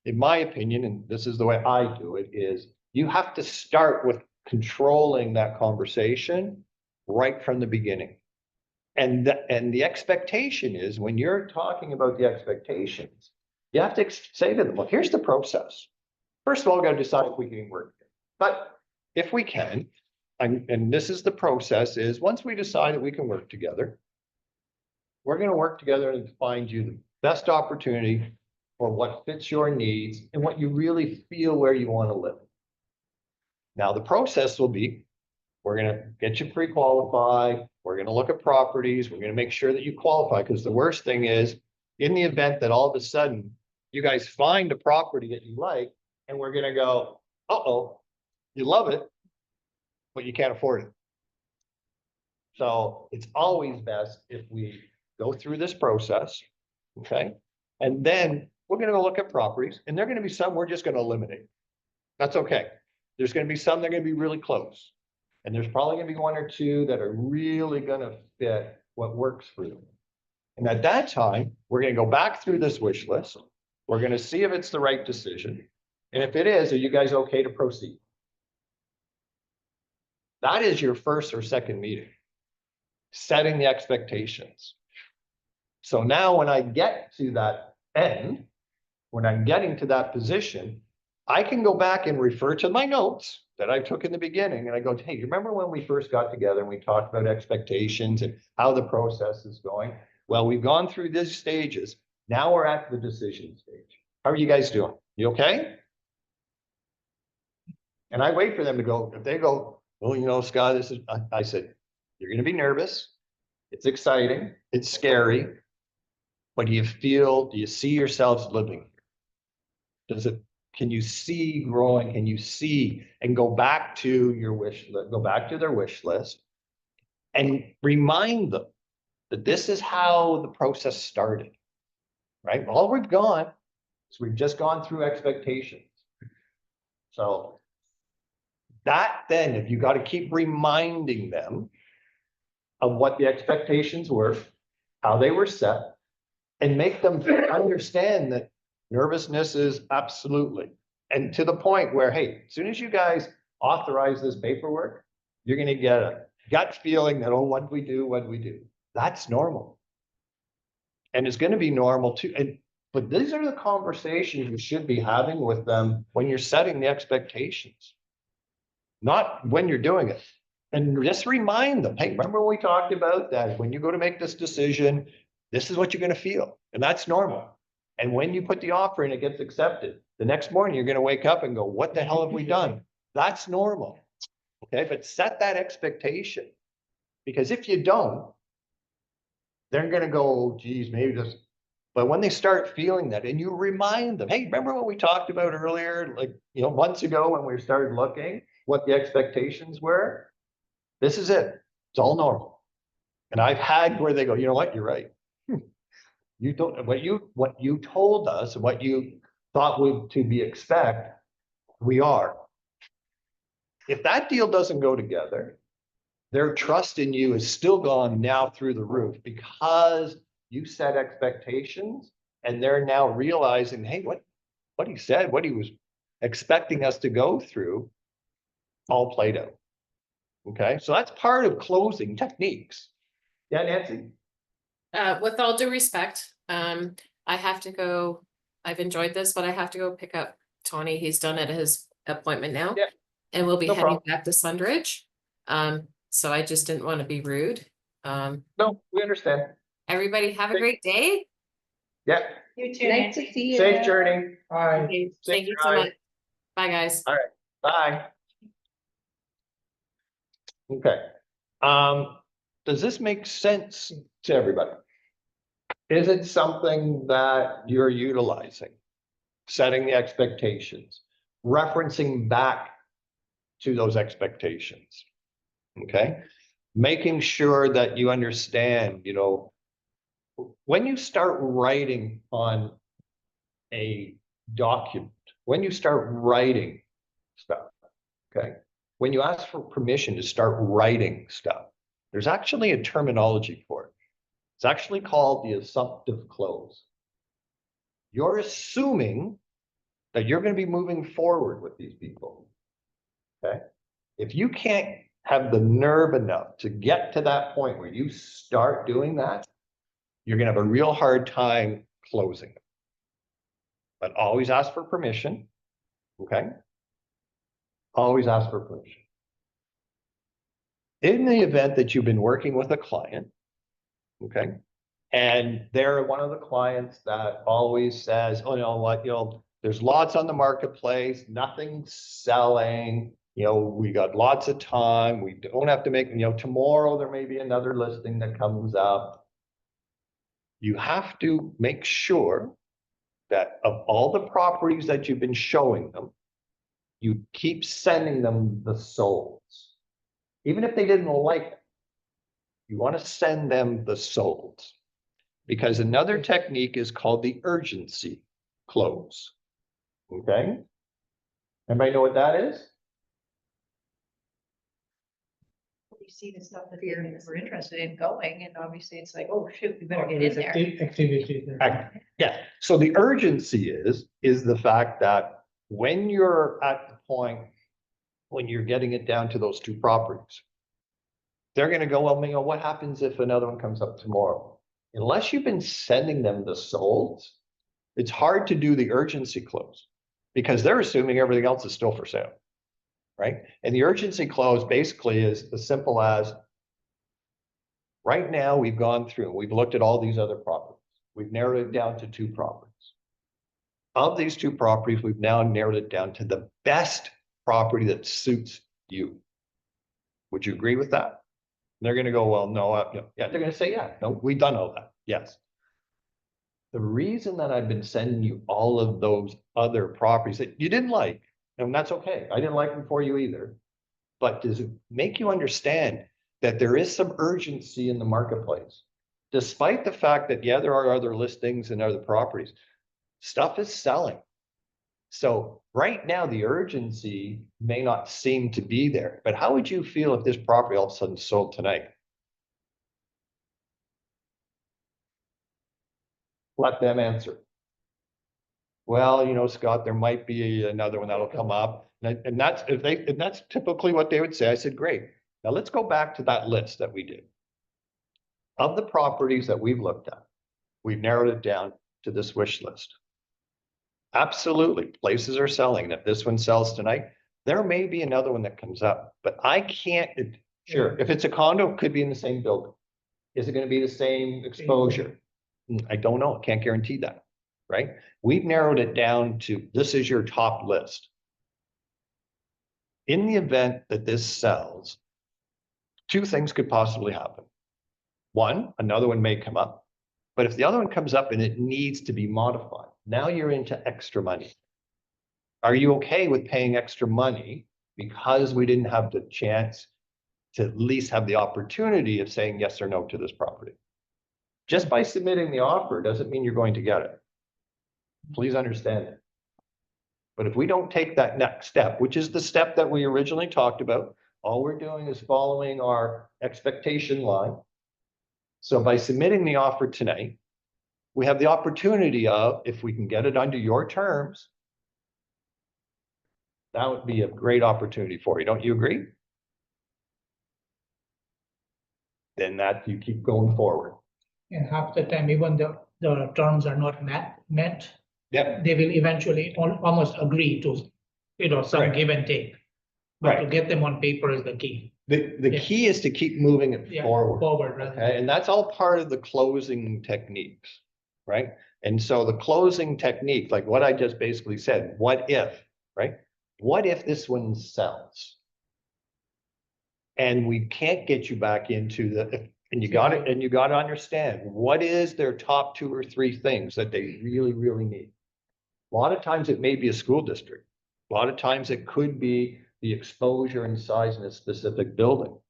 in my opinion, and this is the way I do it, is you have to start with controlling that conversation right from the beginning. And the expectation is, when you're talking about the expectations, you have to say to them, well, here's the process. First of all, we've got to decide if we can work. But if we can, and this is the process, is once we decide that we can work together, we're going to work together and find you the best opportunity for what fits your needs and what you really feel where you want to live. Now, the process will be, we're going to get you pre-qualified. We're going to look at properties. We're going to make sure that you qualify, because the worst thing is, in the event that all of a sudden you guys find a property that you like, and we're going to go, uh-oh, you love it, but you can't afford it. So it's always best if we go through this process, okay? And then we're going to go look at properties, and there are going to be some we're just going to eliminate. That's okay. There's going to be some that are going to be really close. And there's probably going to be one or two that are really going to fit what works for you. And at that time, we're going to go back through this wish list. We're going to see if it's the right decision. And if it is, are you guys okay to proceed? That is your first or second meeting, setting the expectations. So now when I get to that end, when I'm getting to that position, I can go back and refer to my notes that I took in the beginning. And I go, hey, you remember when we first got together and we talked about expectations and how the process is going? Well, we've gone through these stages. Now we're at the decision stage. How are you guys doing? You okay? And I wait for them to go. If they go, well, you know, Scott, this is, I said, you're going to be nervous. It's exciting. It's scary. But do you see yourselves living? Can you see growing? Can you see and go back to your wish list, go back to their wish list and remind them that this is how the process started, right? All we've gone is we've just gone through expectations. So that then, if you got to keep reminding them of what the expectations were, how they were set, and make them understand that nervousness is absolutely, and to the point where, hey, as soon as you guys authorize this paperwork, you're going to get a gut feeling that, oh, what do we do? What do we do? That's normal. And it's going to be normal too. But these are the conversations you should be having with them when you're setting the expectations, not when you're doing it. And just remind them, hey, remember we talked about that when you go to make this decision, this is what you're going to feel. And that's normal. And when you put the offer in, it gets accepted. The next morning, you're going to wake up and go, what the hell have we done? That's normal. Okay, but set that expectation. Because if you don't, they're going to go, oh, geez, maybe this. But when they start feeling that, and you remind them, hey, remember what we talked about earlier, like, you know, months ago when we started looking, what the expectations were? This is it. It's all normal. And I've had where they go, you know what, you're right. You don't, what you told us, and what you thought would to be expect, we are. If that deal doesn't go together, their trust in you is still gone now through the roof because you set expectations and they're now realizing, hey, what he said, what he was expecting us to go through, all played out. Okay, so that's part of closing techniques. Yeah, Nancy. With all due respect, I have to go, I've enjoyed this, but I have to go pick up Tony. He's done at his appointment now. Yeah. And we'll be No heading problem. back to Sundridge. So I just didn't want to be rude. No, we understand. Everybody have a Thank- great day. Yeah, You too, Nice to Nancy. see you. safe journey. Hi. Thank you so drive. much. Bye, guys. Bye. Okay. Does this make sense to everybody? Is it something that you're utilizing? Setting the expectations, referencing back to those expectations. Okay. Making sure that you understand, you know, when you start writing on a document, when you start writing stuff, okay, when you ask for permission to start writing stuff, there's actually a terminology for it. It's actually called the assumptive close. You're assuming that you're going to be moving forward with these people. Okay. If you can't have the nerve enough to get to that point where you start doing that, you're going to have a real hard time closing it. But always ask for permission. Okay. Always ask for permission. In the event that you've been working with a client, okay, and they're one of the clients that always says, oh, you know what, you know, there's lots on the marketplace, nothing's selling, you know, we got lots of time, we don't have to make, you know, tomorrow there may be another listing that comes up. You have to make sure that of all the properties that you've been showing them, you keep sending them the solds. Even if they didn't like it, you want to send them the solds. Because another technique is called the urgency close. Okay? Everybody know what that is? You see the stuff that we're interested in going, and obviously it's like, oh, shoot, we better get in There's there. activity there. Yeah, so the urgency is the fact that when you're at the point, when you're getting it down to those two properties, they're gonna go, well, you know, what happens if another one comes up tomorrow? Unless you've been sending them the solds, it's hard to do the urgency close because they're assuming everything else is still for sale, right? And the urgency close basically is as simple as, Right now, we've gone through, we've looked at all these other properties. We've narrowed it down to 2 properties. Of these 2 properties, we've now narrowed it down to the best property that suits you. Would you agree with that? They're gonna go, well, no, yeah, they're gonna say, yeah, no, we've done all that, yes. The reason that I've been sending you all of those other properties that you didn't like, and that's okay, I didn't like them for you either. But does it make you understand that there is some urgency in the marketplace? Despite the fact that, yeah, there are other listings and other properties, stuff is selling. So right now, the urgency may not seem to be there, but how would you feel if this property all of a sudden sold tonight? Let them answer. Well, you know, Scott, there might be another one that'll come up. And that's and that's typically what they would say. I said, great. Now let's go back to that list that we did. Of the properties that we've looked at, we've narrowed it down to this wish list. Absolutely, places are selling. If this one sells tonight, there may be another one that comes up, but I can't, sure, if it's a condo, it could be in the same building. Is it gonna be the same exposure? I don't know, can't guarantee that, right? We've narrowed it down to, this is your top list. In the event that this sells, 2 things could possibly happen. One, another one may come up, but if the other one comes up and it needs to be modified, now you're into extra money. Are you okay with paying extra money because we didn't have the chance to at least have the opportunity of saying yes or no to this property? Just by submitting the offer doesn't mean you're going to get it. Please understand it. But if we don't take that next step, which is the step that we originally talked about, all we're doing is following our expectation line. So by submitting the offer tonight, we have the opportunity of, if we can get it under your terms, that would be a great opportunity for you. Don't you agree? Then that you keep going forward. And half the time, even the terms are not met, Yep. they will eventually almost agree to, some Right. give and take. But to Right. get them on paper is the key. The Yeah. key is to keep moving it Yeah, forward. forward rather Okay, and that's all part of the closing techniques, right? And so the closing technique, like what I just basically said, what if, right? What if this one sells? And we can't get you back into and you got it, and you got to understand, what is their top 2 or 3 things that they really, really need? A lot of times it may be a school district. A lot of times it could be the exposure and size in a specific building.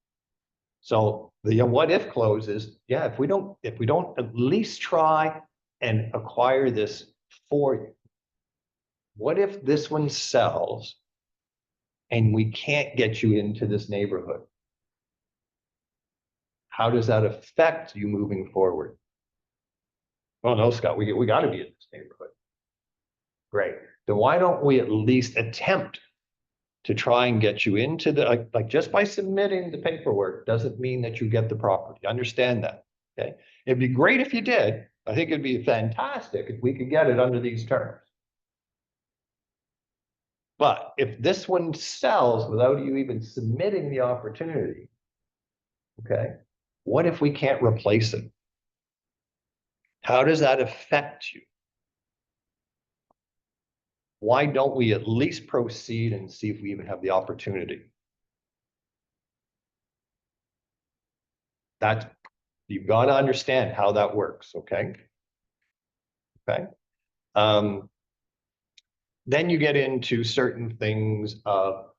So the what if close is, yeah, if we don't at least try and acquire this for you, what if this one sells and we can't get you into this neighborhood? How does that affect you moving forward? Oh no, Scott, we got to be in this neighborhood. Great. Then why don't we at least attempt to try and get you into the, like just by submitting the paperwork doesn't mean that you get the property. Understand that, okay? It'd be great if you did. I think it'd be fantastic if we could get it under these terms. But if this one sells without you even submitting the opportunity, okay, what if we can't replace it? How does that affect you? Why don't we at least proceed and see if we even have the opportunity? That you've got to understand how that works, okay? Okay. Then you get into certain things of,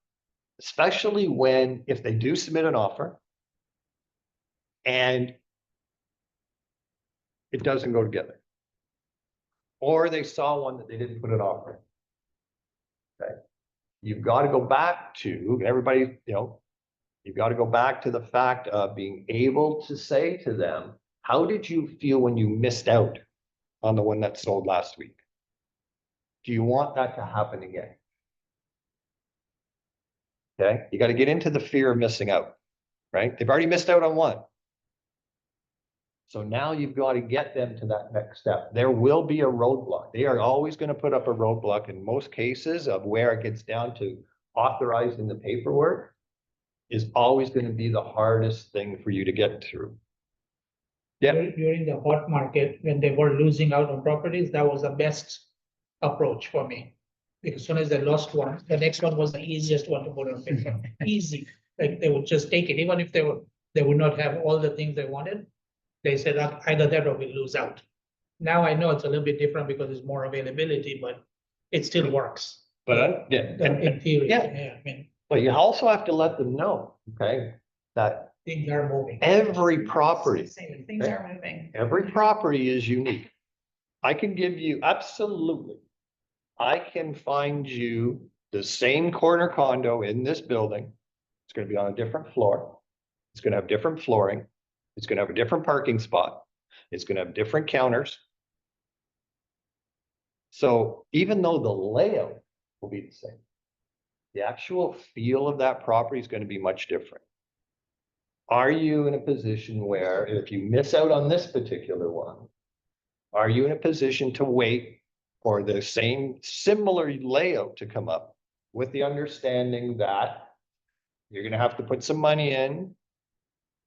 especially when, if they do submit an offer and it doesn't go together, or they saw one that they didn't put an offer in. Okay. You've got to go back to everybody, you've got to go back to the fact of being able to say to them, how did you feel when you missed out on the one that sold last week? Do you want that to happen again? Okay, you got to get into the fear of missing out, right? They've already missed out on one. So now you've got to get them to that next step. There will be a roadblock. They are always going to put up a roadblock in most cases of where it gets down to authorizing the paperwork is always going to be the hardest thing for you to get through. Yeah. During the hot market, when they were losing out on properties, that was the best approach for me. Because as soon as they lost one, the next one was the easiest one to put on paper. Easy, like they would just take it, even if they would not have all the things they wanted. They said either that or we lose out. Now I know it's a little bit different because there's more availability, but it still works. But, yeah, In theory, yeah. I mean, but you also have to let them know, okay, that things are moving. every property, Things are moving. every property is unique. I can give you, absolutely, I can find you the same corner condo in this building. It's gonna be on a different floor. It's gonna have different flooring. It's gonna have a different parking spot. It's gonna have different counters. So even though the layout will be the same, the actual feel of that property is gonna be much different. Are you in a position where if you miss out on this particular one, are you in a position to wait for the same similar layout to come up with the understanding that you're gonna have to put some money in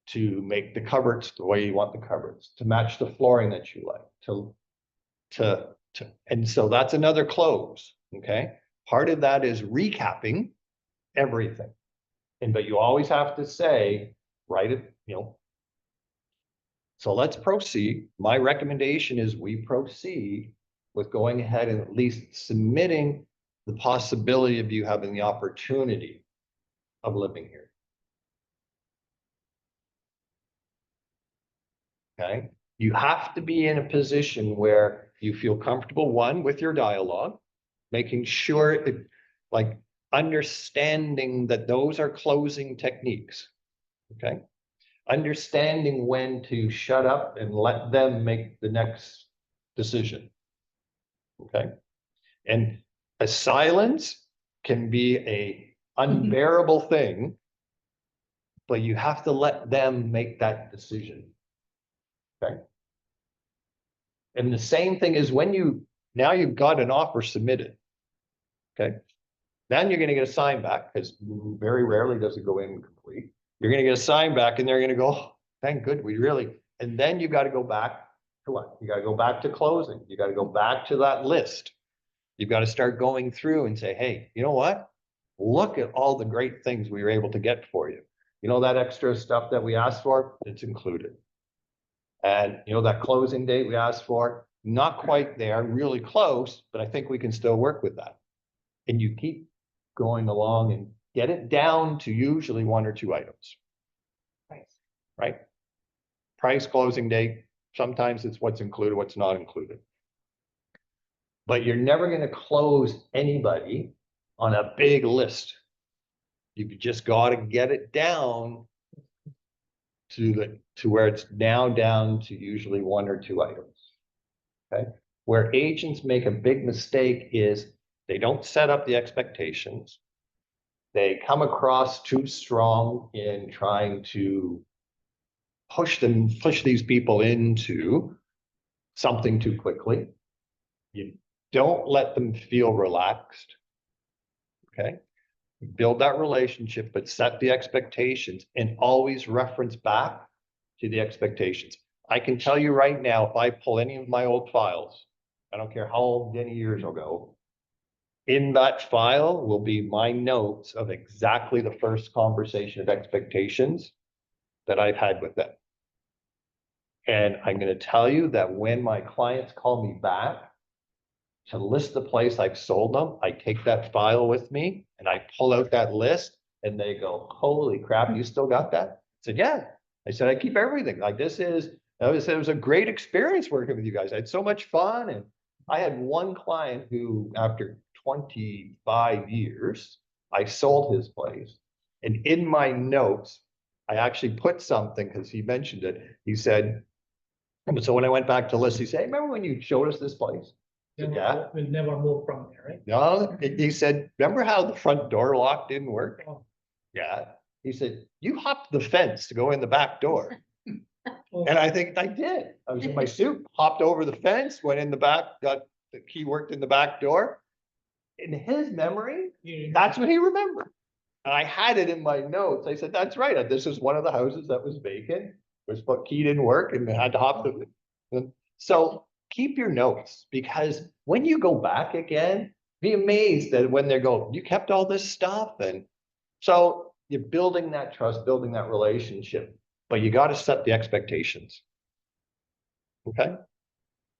to make the cupboards the way you want the cupboards, to match the flooring that you like, and so that's another close, okay? Part of that is recapping everything. But you always have to say, write it, So let's proceed. My recommendation is we proceed with going ahead and at least submitting the possibility of you having the opportunity of living here. Okay, you have to be in a position where you feel comfortable, one, with your dialogue, making sure it, like, understanding that those are closing techniques. Okay, understanding when to shut up and let them make the next decision. Okay, and a silence can be a unbearable thing, but you have to let them make that decision. Okay. And the same thing is when now you've got an offer submitted. Okay. Then you're going to get a sign back, because very rarely does it go in complete. You're going to get a sign back and they're going to go, oh, thank good, and then you got to go back to what? You got to go back to closing. You got to go back to that list. You've got to start going through and say, hey, you know what? Look at all the great things we were able to get for you. You know, that extra stuff that we asked for, it's included. And you know, that closing date we asked for, not quite there, really close, but I think we can still work with that. And you keep going along and get it down to usually one or two items. Right? Price, closing date, sometimes it's what's included, what's not included. But you're never going to close anybody on a big list. You've just got to get it down to where it's now down to usually one or two items. Okay. Where agents make a big mistake is they don't set up the expectations. They come across too strong in trying to push these people into something too quickly. You don't let them feel relaxed. Okay. Build that relationship, but set the expectations and always reference back to the expectations. I can tell you right now, if I pull any of my old files, I don't care how many years ago, in that file will be my notes of exactly the first conversation of expectations that I've had with them. And I'm going to tell you that when my clients call me back to list the place I've sold them, I take that file with me and I pull out that list and they go, holy crap, you still got that? I said, yeah. I said, I keep everything. Like it was a great experience working with you guys. I had so much fun. And I had one client who, after 25 years, I sold his place. And in my notes, I actually put something because he mentioned it. He said, so when I went back to list, he said, hey, remember when you showed us this place? Yeah. We'll never move from there, right? No, he said, remember how the front door lock didn't work? Oh. Yeah. He said, you hopped the fence to go in the back door. Oh. And I think I did. I was in my suit, hopped over the fence, went in the back, got the key, worked in the back door. In his memory, that's what he remembered. And I had it in my notes. I said, that's right. This is one of the houses that was vacant. was what key didn't work and they had to hop the. So keep your notes, because when you go back again, be amazed that when they go, you kept all this stuff, and so you're building that trust, building that relationship, but you got to set the expectations. Okay?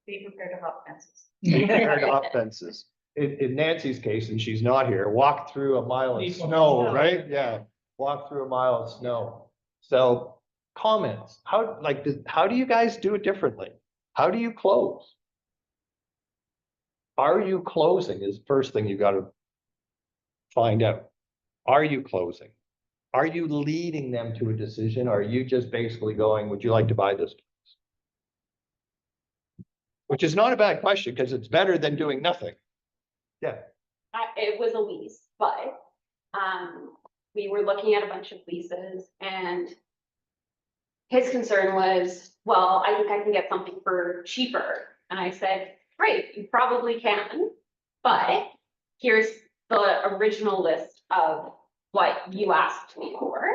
Be prepared to hop fences. Compared to offenses. In Nancy's case, and she's not here, walk through a mile of Leap on snow, snow. right? Yeah, walk through a mile of snow. So comments, how do you guys do it differently? How do you close? Are you closing is the first thing you got to find out. Are you closing? Are you leading them to a decision? Or are you just basically going, would you like to buy this? Which is not a bad question, because it's better than doing nothing. Yeah. It was a lease, but, we were looking at a bunch of leases and his concern was, well, I think I can get something for cheaper. And I said, great, you probably can, but here's the original list of what you asked me for.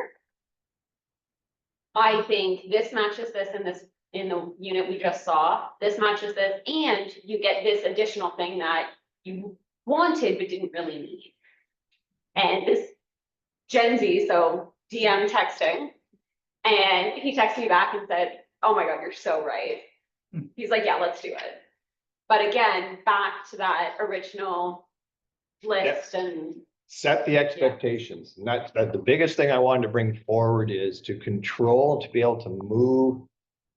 I think this matches this and this in the unit we just saw, this matches this, and you get this additional thing that you wanted but didn't really need. And this Gen Z, so DM texting, and he texted me back and said, oh my God, you're so right. He's like, yeah, let's do it. But again, back to that original list and Set the expectations. And that's the biggest thing I wanted to bring forward, is to control, to be able to move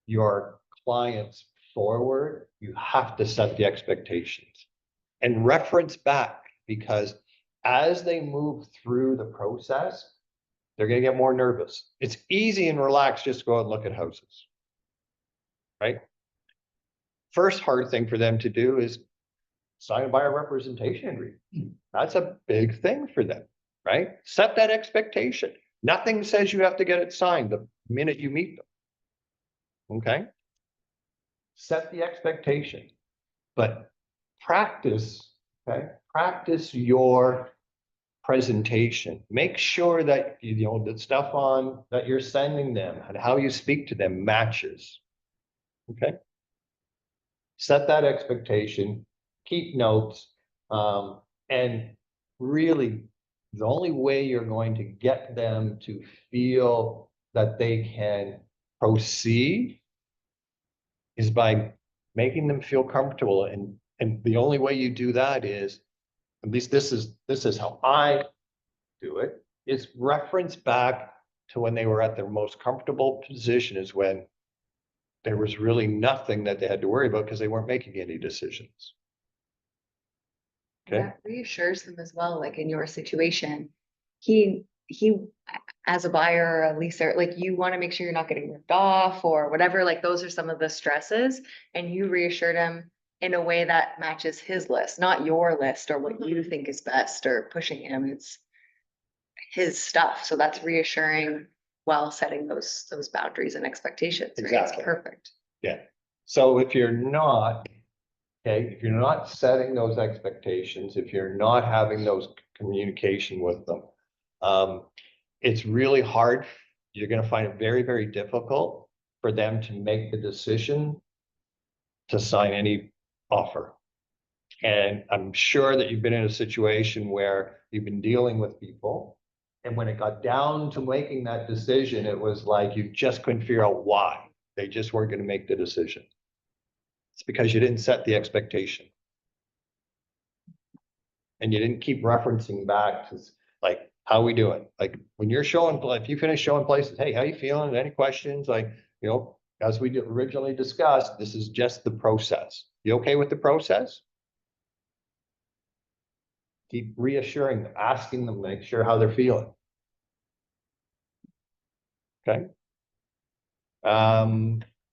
your clients forward. You have to set the expectations and reference back, because as they move through the process, they're going to get more nervous. It's easy and relaxed just to go out and look at houses, right? First hard thing for them to do is sign a buyer representation agreement. That's a big thing for them, right? Set that expectation. Nothing says you have to get it signed the minute you meet them. Okay? Set the expectation, but practice, okay? Practice your presentation. Make sure that, you know, the stuff on that you're sending them and how you speak to them matches. Okay? Set that expectation, keep notes, and really the only way you're going to get them to feel that they can proceed is by making them feel comfortable. And the only way you do that is, at least this is how I do it, is reference back to when they were at their most comfortable position, is when there was really nothing that they had to worry about because they weren't making any decisions. Okay. That reassures them as well, like in your situation, he, as a buyer or a leaser, like you want to make sure you're not getting ripped off or whatever, like those are some of the stresses, and you reassured him in a way that matches his list, not your list or what you think is best or pushing him. It's his stuff. So that's reassuring while setting those boundaries and expectations. Right? It's Exactly. perfect. Yeah. So if you're not, okay, if you're not setting those expectations, if you're not having those communication with them, it's really hard. You're going to find it very, very difficult for them to make the decision to sign any offer. And I'm sure that you've been in a situation where you've been dealing with people, and when it got down to making that decision, it was like you just couldn't figure out why they just weren't going to make the decision. It's because you didn't set the expectation. And you didn't keep referencing back to, like, how we doing? Like when you're showing, if you finish showing places, hey, how you feeling? Any questions? Like, you know, as we originally discussed, this is just the process. You okay with the process? Keep reassuring them, asking them, make sure how they're feeling. Okay.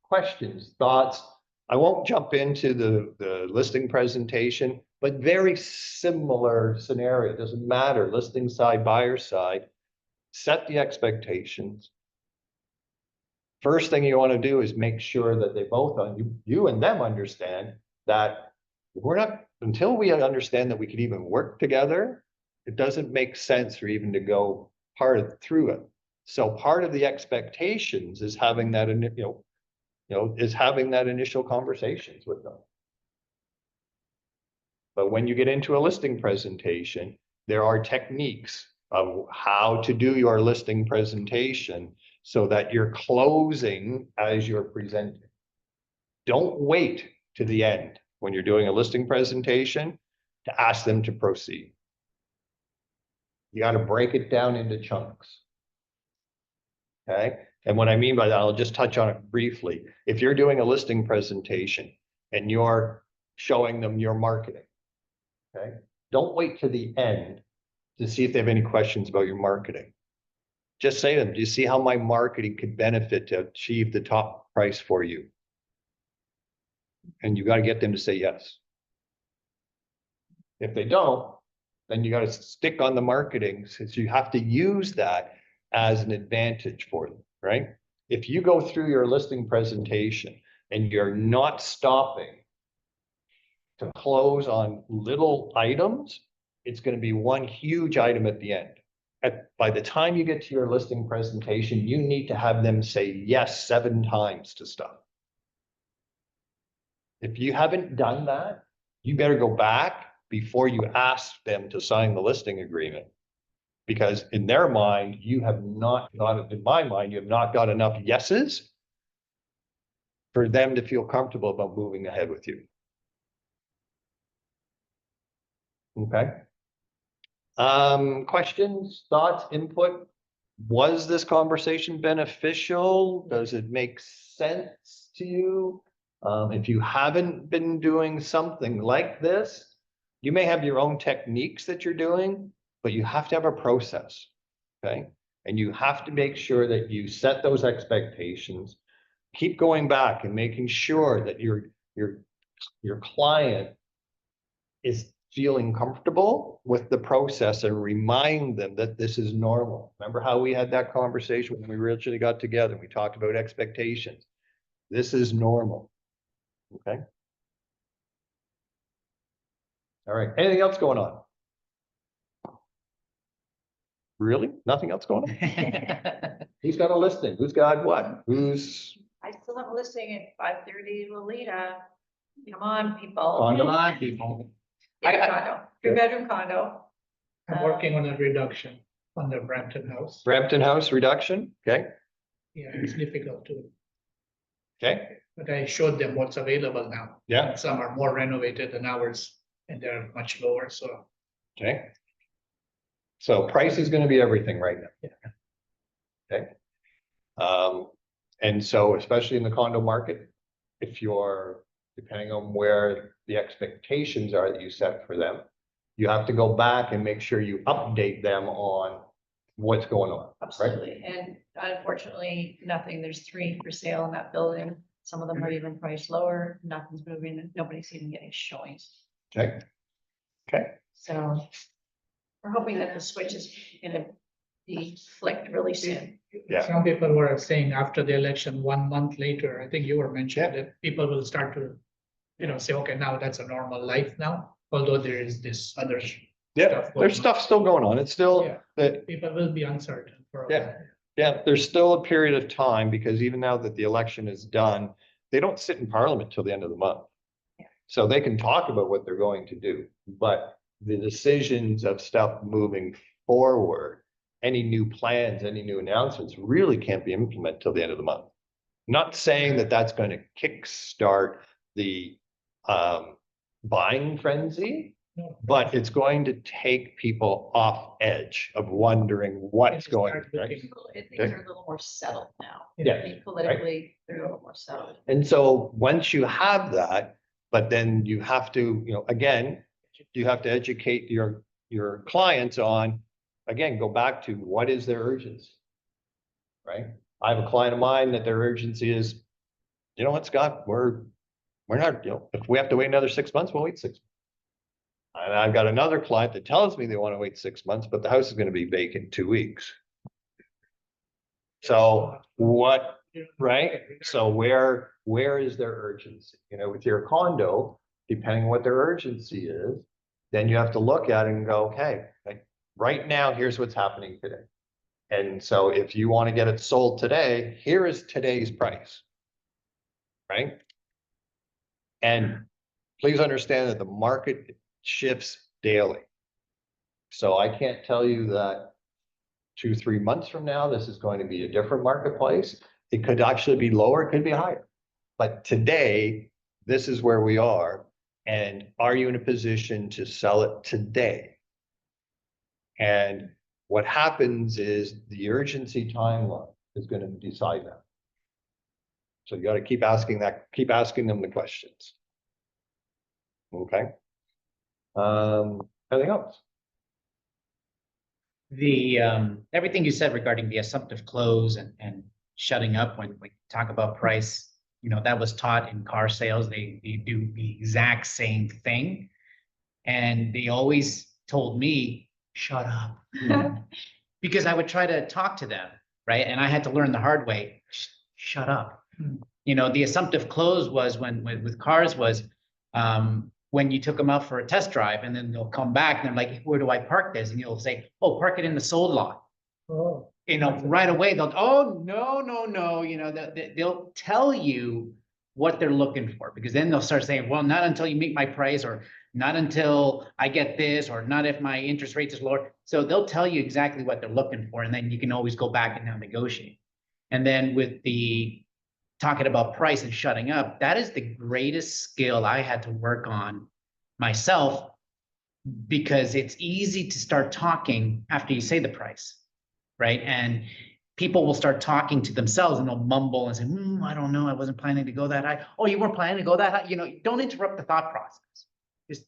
Questions, thoughts? I won't jump into the listing presentation, but very similar scenario. It doesn't matter, listing side, buyer side. Set the expectations. First thing you want to do is make sure that they both, you and them, understand that we're not, until we understand that we can even work together, it doesn't make sense for even to go through it. So part of the expectations is having that, is having that initial conversations with them. But when you get into a listing presentation, there are techniques of how to do your listing presentation so that you're closing as you're presenting. Don't wait to the end when you're doing a listing presentation to ask them to proceed. You got to break it down into chunks. Okay, and what I mean by that, I'll just touch on it briefly. If you're doing a listing presentation and you're showing them your marketing, okay, don't wait to the end to see if they have any questions about your marketing. Just say to them, do you see how my marketing could benefit to achieve the top price for you? And you got to get them to say yes. If they don't, then you got to stick on the marketing, since you have to use that as an advantage for them, right? If you go through your listing presentation and you're not stopping to close on little items, it's going to be one huge item at the end. By the time you get to your listing presentation, you need to have them say yes 7 times to stuff. If you haven't done that, you better go back before you ask them to sign the listing agreement. Because in their mind, you have not got, in my mind, you have not got enough yeses for them to feel comfortable about moving ahead with you. Okay. Questions, thoughts, input? Was this conversation beneficial? Does it make sense to you? If you haven't been doing something like this, you may have your own techniques that you're doing, but you have to have a process, okay? And you have to make sure that you set those expectations, keep going back and making sure that your client is feeling comfortable with the process, and remind them that this is normal. Remember how we had that conversation when we originally got together and we talked about expectations? This is normal, okay? All right, anything else going on? Really? Nothing else going on? Who's got a listing? Who's got what? Who's I still have a listing at 530 Lolita. Come on, people. on the line, people? Yeah, condo, 2-bedroom condo. I'm working on a reduction on the Brampton house. Brampton House reduction, okay, Yeah, it's difficult to, okay, but I showed them what's available now. yeah, Some are more renovated than ours and they're much lower, so. okay. So price is gonna be everything right now. Okay. And so especially in the condo market, if you're, depending on where the expectations are that you set for them, you have to go back and make sure you update them on what's going on, right? Absolutely, and unfortunately, nothing, there's 3 for sale in that building. Some of them are even priced lower, nothing's moving, and nobody's even getting showings. Okay. Okay, So we're hoping that the switch is gonna be flicked really soon. yeah, Some people were saying after the election, 1 month later, I think you were mentioning that people will start to, say, okay, now that's a normal life now, although there is this other. yeah, stuff going there's on. stuff still going on. It's still Yeah. that, People will be uncertain for a Yeah. while. yeah, there's still a period of time, because even now that the election is done, they don't sit in parliament till the end of the month. Yeah. So they can talk about what they're going to do, but the decisions of stuff moving forward, any new plans, any new announcements really can't be implemented till the end of the month. Not saying that that's going to kickstart the buying frenzy, No. but it's going to take people off edge of wondering what's People going, start right? looking- Things are a little more settled now. Yeah. I think politically, they're a little more settled. And so once you have that, but then you have to, again, you have to educate your clients on, again, go back to what is their urgency, right? I have a client of mine that their urgency is, you know what, Scott, we're not, if we have to wait another 6 months, we'll wait 6 months. And I've got another client that tells me they want to wait 6 months, but the house is going to be vacant 2 weeks. So what, right? So where is their urgency? With your condo, depending on what their urgency is, then you have to look at it and go, okay, like right now, here's what's happening today. And so if you want to get it sold today, here is today's price. Right? And please understand that the market shifts daily. So I can't tell you that 2-3 months from now, this is going to be a different marketplace. It could actually be lower, it could be higher. But today, this is where we are. And are you in a position to sell it today? And what happens is the urgency timeline is going to decide that. So you got to keep asking them the questions. Okay. Anything else? The everything you said regarding the assumptive close and shutting up when we talk about price, you know, that was taught in car sales. They do the exact same thing. And they always told me, shut up. Because I would try to talk to them, right? And I had to learn the hard way, shut up. You know, the assumptive close was when with cars was when you took them out for a test drive, and then they'll come back and they're like, where do I park this? And you'll say, oh, park it in the sold lot. Oh, You know, right away, they'll, oh, no, you know, they'll tell you what they're looking for, because then they'll start saying, well, not until you meet my price, or not until I get this, or not if my interest rate is lower. So they'll tell you exactly what they're looking for, and then you can always go back and now negotiate. And then with the talking about price and shutting up, that is the greatest skill I had to work on myself, because it's easy to start talking after you say the price, right? And people will start talking to themselves and they'll mumble and say, I don't know, I wasn't planning to go that high. Oh, you weren't planning to go that high? You know, don't interrupt the thought process. Just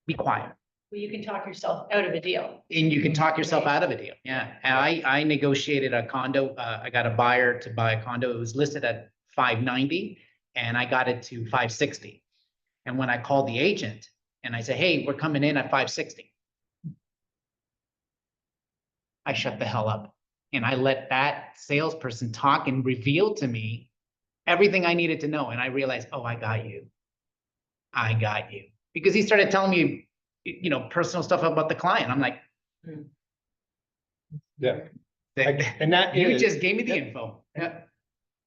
be quiet. Well, you can talk yourself out of a deal. And you can talk yourself out of a deal. Yeah. And I negotiated a condo. I got a buyer to buy a condo. It was listed at $590 and I got it to $560. And when I called the agent and I said, hey, we're coming in at $560, I shut the hell up. And I let that salesperson talk and reveal to me everything I needed to know. And I realized, oh, I got you. Because he started telling me, you know, personal stuff about the client. I'm like, Yeah. And that you is just gave me the info. Yeah.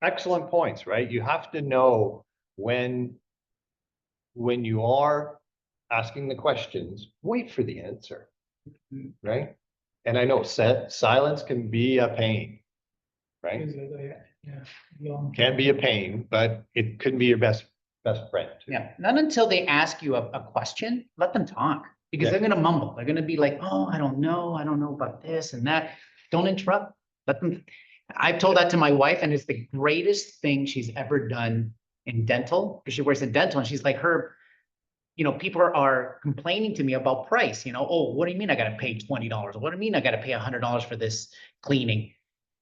excellent points, right? You have to know when you are asking the questions, wait for the answer, right? And I know silence can be a pain, right? yeah. Can be a pain, but it could be your best friend. Too. Yeah, not until they ask you a question, let them talk, because Yeah. they're gonna mumble. They're gonna be like, oh, I don't know about this and that. Don't interrupt. Let them. I've told that to my wife, and it's the greatest thing she's ever done in dental, because she works in dental, and she's like, Herb, you know, people are complaining to me about price, you know, oh, what do you mean I gotta pay $20? What do you mean I gotta pay $100 for this cleaning?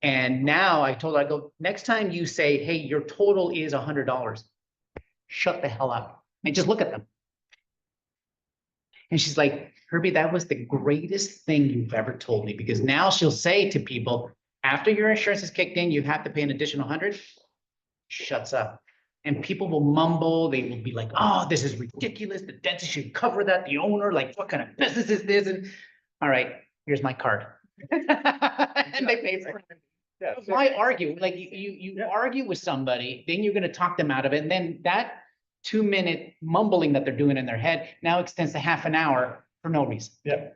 And now I told her, I go, next time you say, hey, your total is $100, shut the hell up and just look at them. And she's like, Herbie, that was the greatest thing you've ever told me, because now she'll say to people, after your insurance is kicked in, you have to pay an additional 100. Shuts up. And people will mumble. They will be like, oh, this is ridiculous. The dentist should cover that. The owner, like, what kind of business is this? And all right, here's my card. And they pay for it. Yeah. Why argue? Like you argue with somebody, then you're going to talk them out of it. And then that 2-minute mumbling that they're doing in their head now extends to half an hour for no reason. Yeah.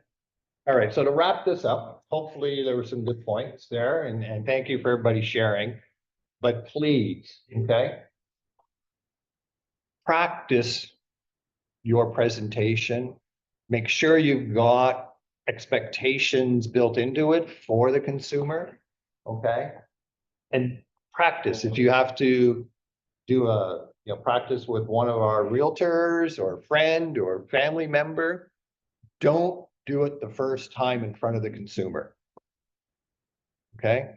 All right. So to wrap this up, hopefully there were some good points there, and thank you for everybody sharing. But please, okay, practice your presentation. Make sure you've got expectations built into it for the consumer. Okay. And practice. If you have to do practice with one of our realtors or friend or family member, don't do it the first time in front of the consumer. Okay.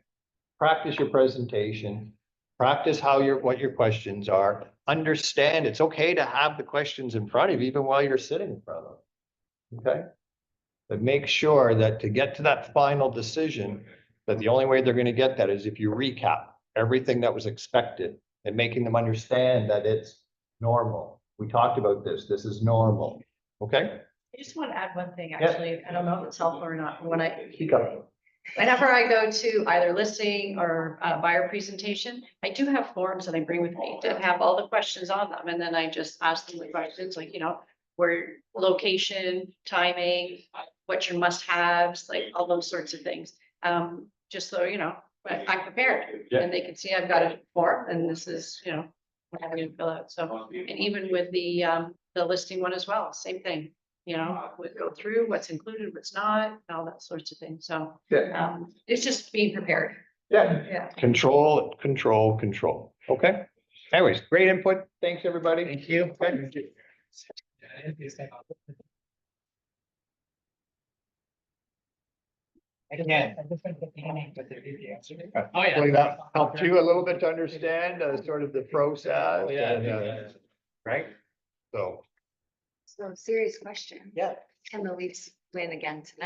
Practice your presentation. Practice what your questions are. Understand it's okay to have the questions in front of you even while you're sitting in front of them. Okay. But make sure that to get to that final decision, that the only way they're going to get that is if you recap everything that was expected and making them understand that it's normal. We talked about this. This is normal. Okay. I just want to add one thing, Yeah. actually. I don't know if it's helpful or not. When I, Keep going. Whenever I go to either listing or buyer presentation, I do have forms that I bring with me that have all the questions on them. And then I just ask them the questions like, where location, timing, what your must-haves, like all those sorts of things. Just so, but I'm prepared Yeah. and they can see I've got a form and this is, what I'm gonna fill out. So, and even with the listing one as well, same thing. We go through what's included, what's not, all that sorts of things. So, Yeah. it's just being prepared. Yeah. Yeah. Control, control, control. Okay. Anyways, great input. Thanks, everybody. Thank you. Okay. Again. Oh, Hopefully yeah. that helped you a little bit to understand sort of the process. Oh, yeah. and, right? So. So serious question. Yeah. Can the Leafs win again tonight?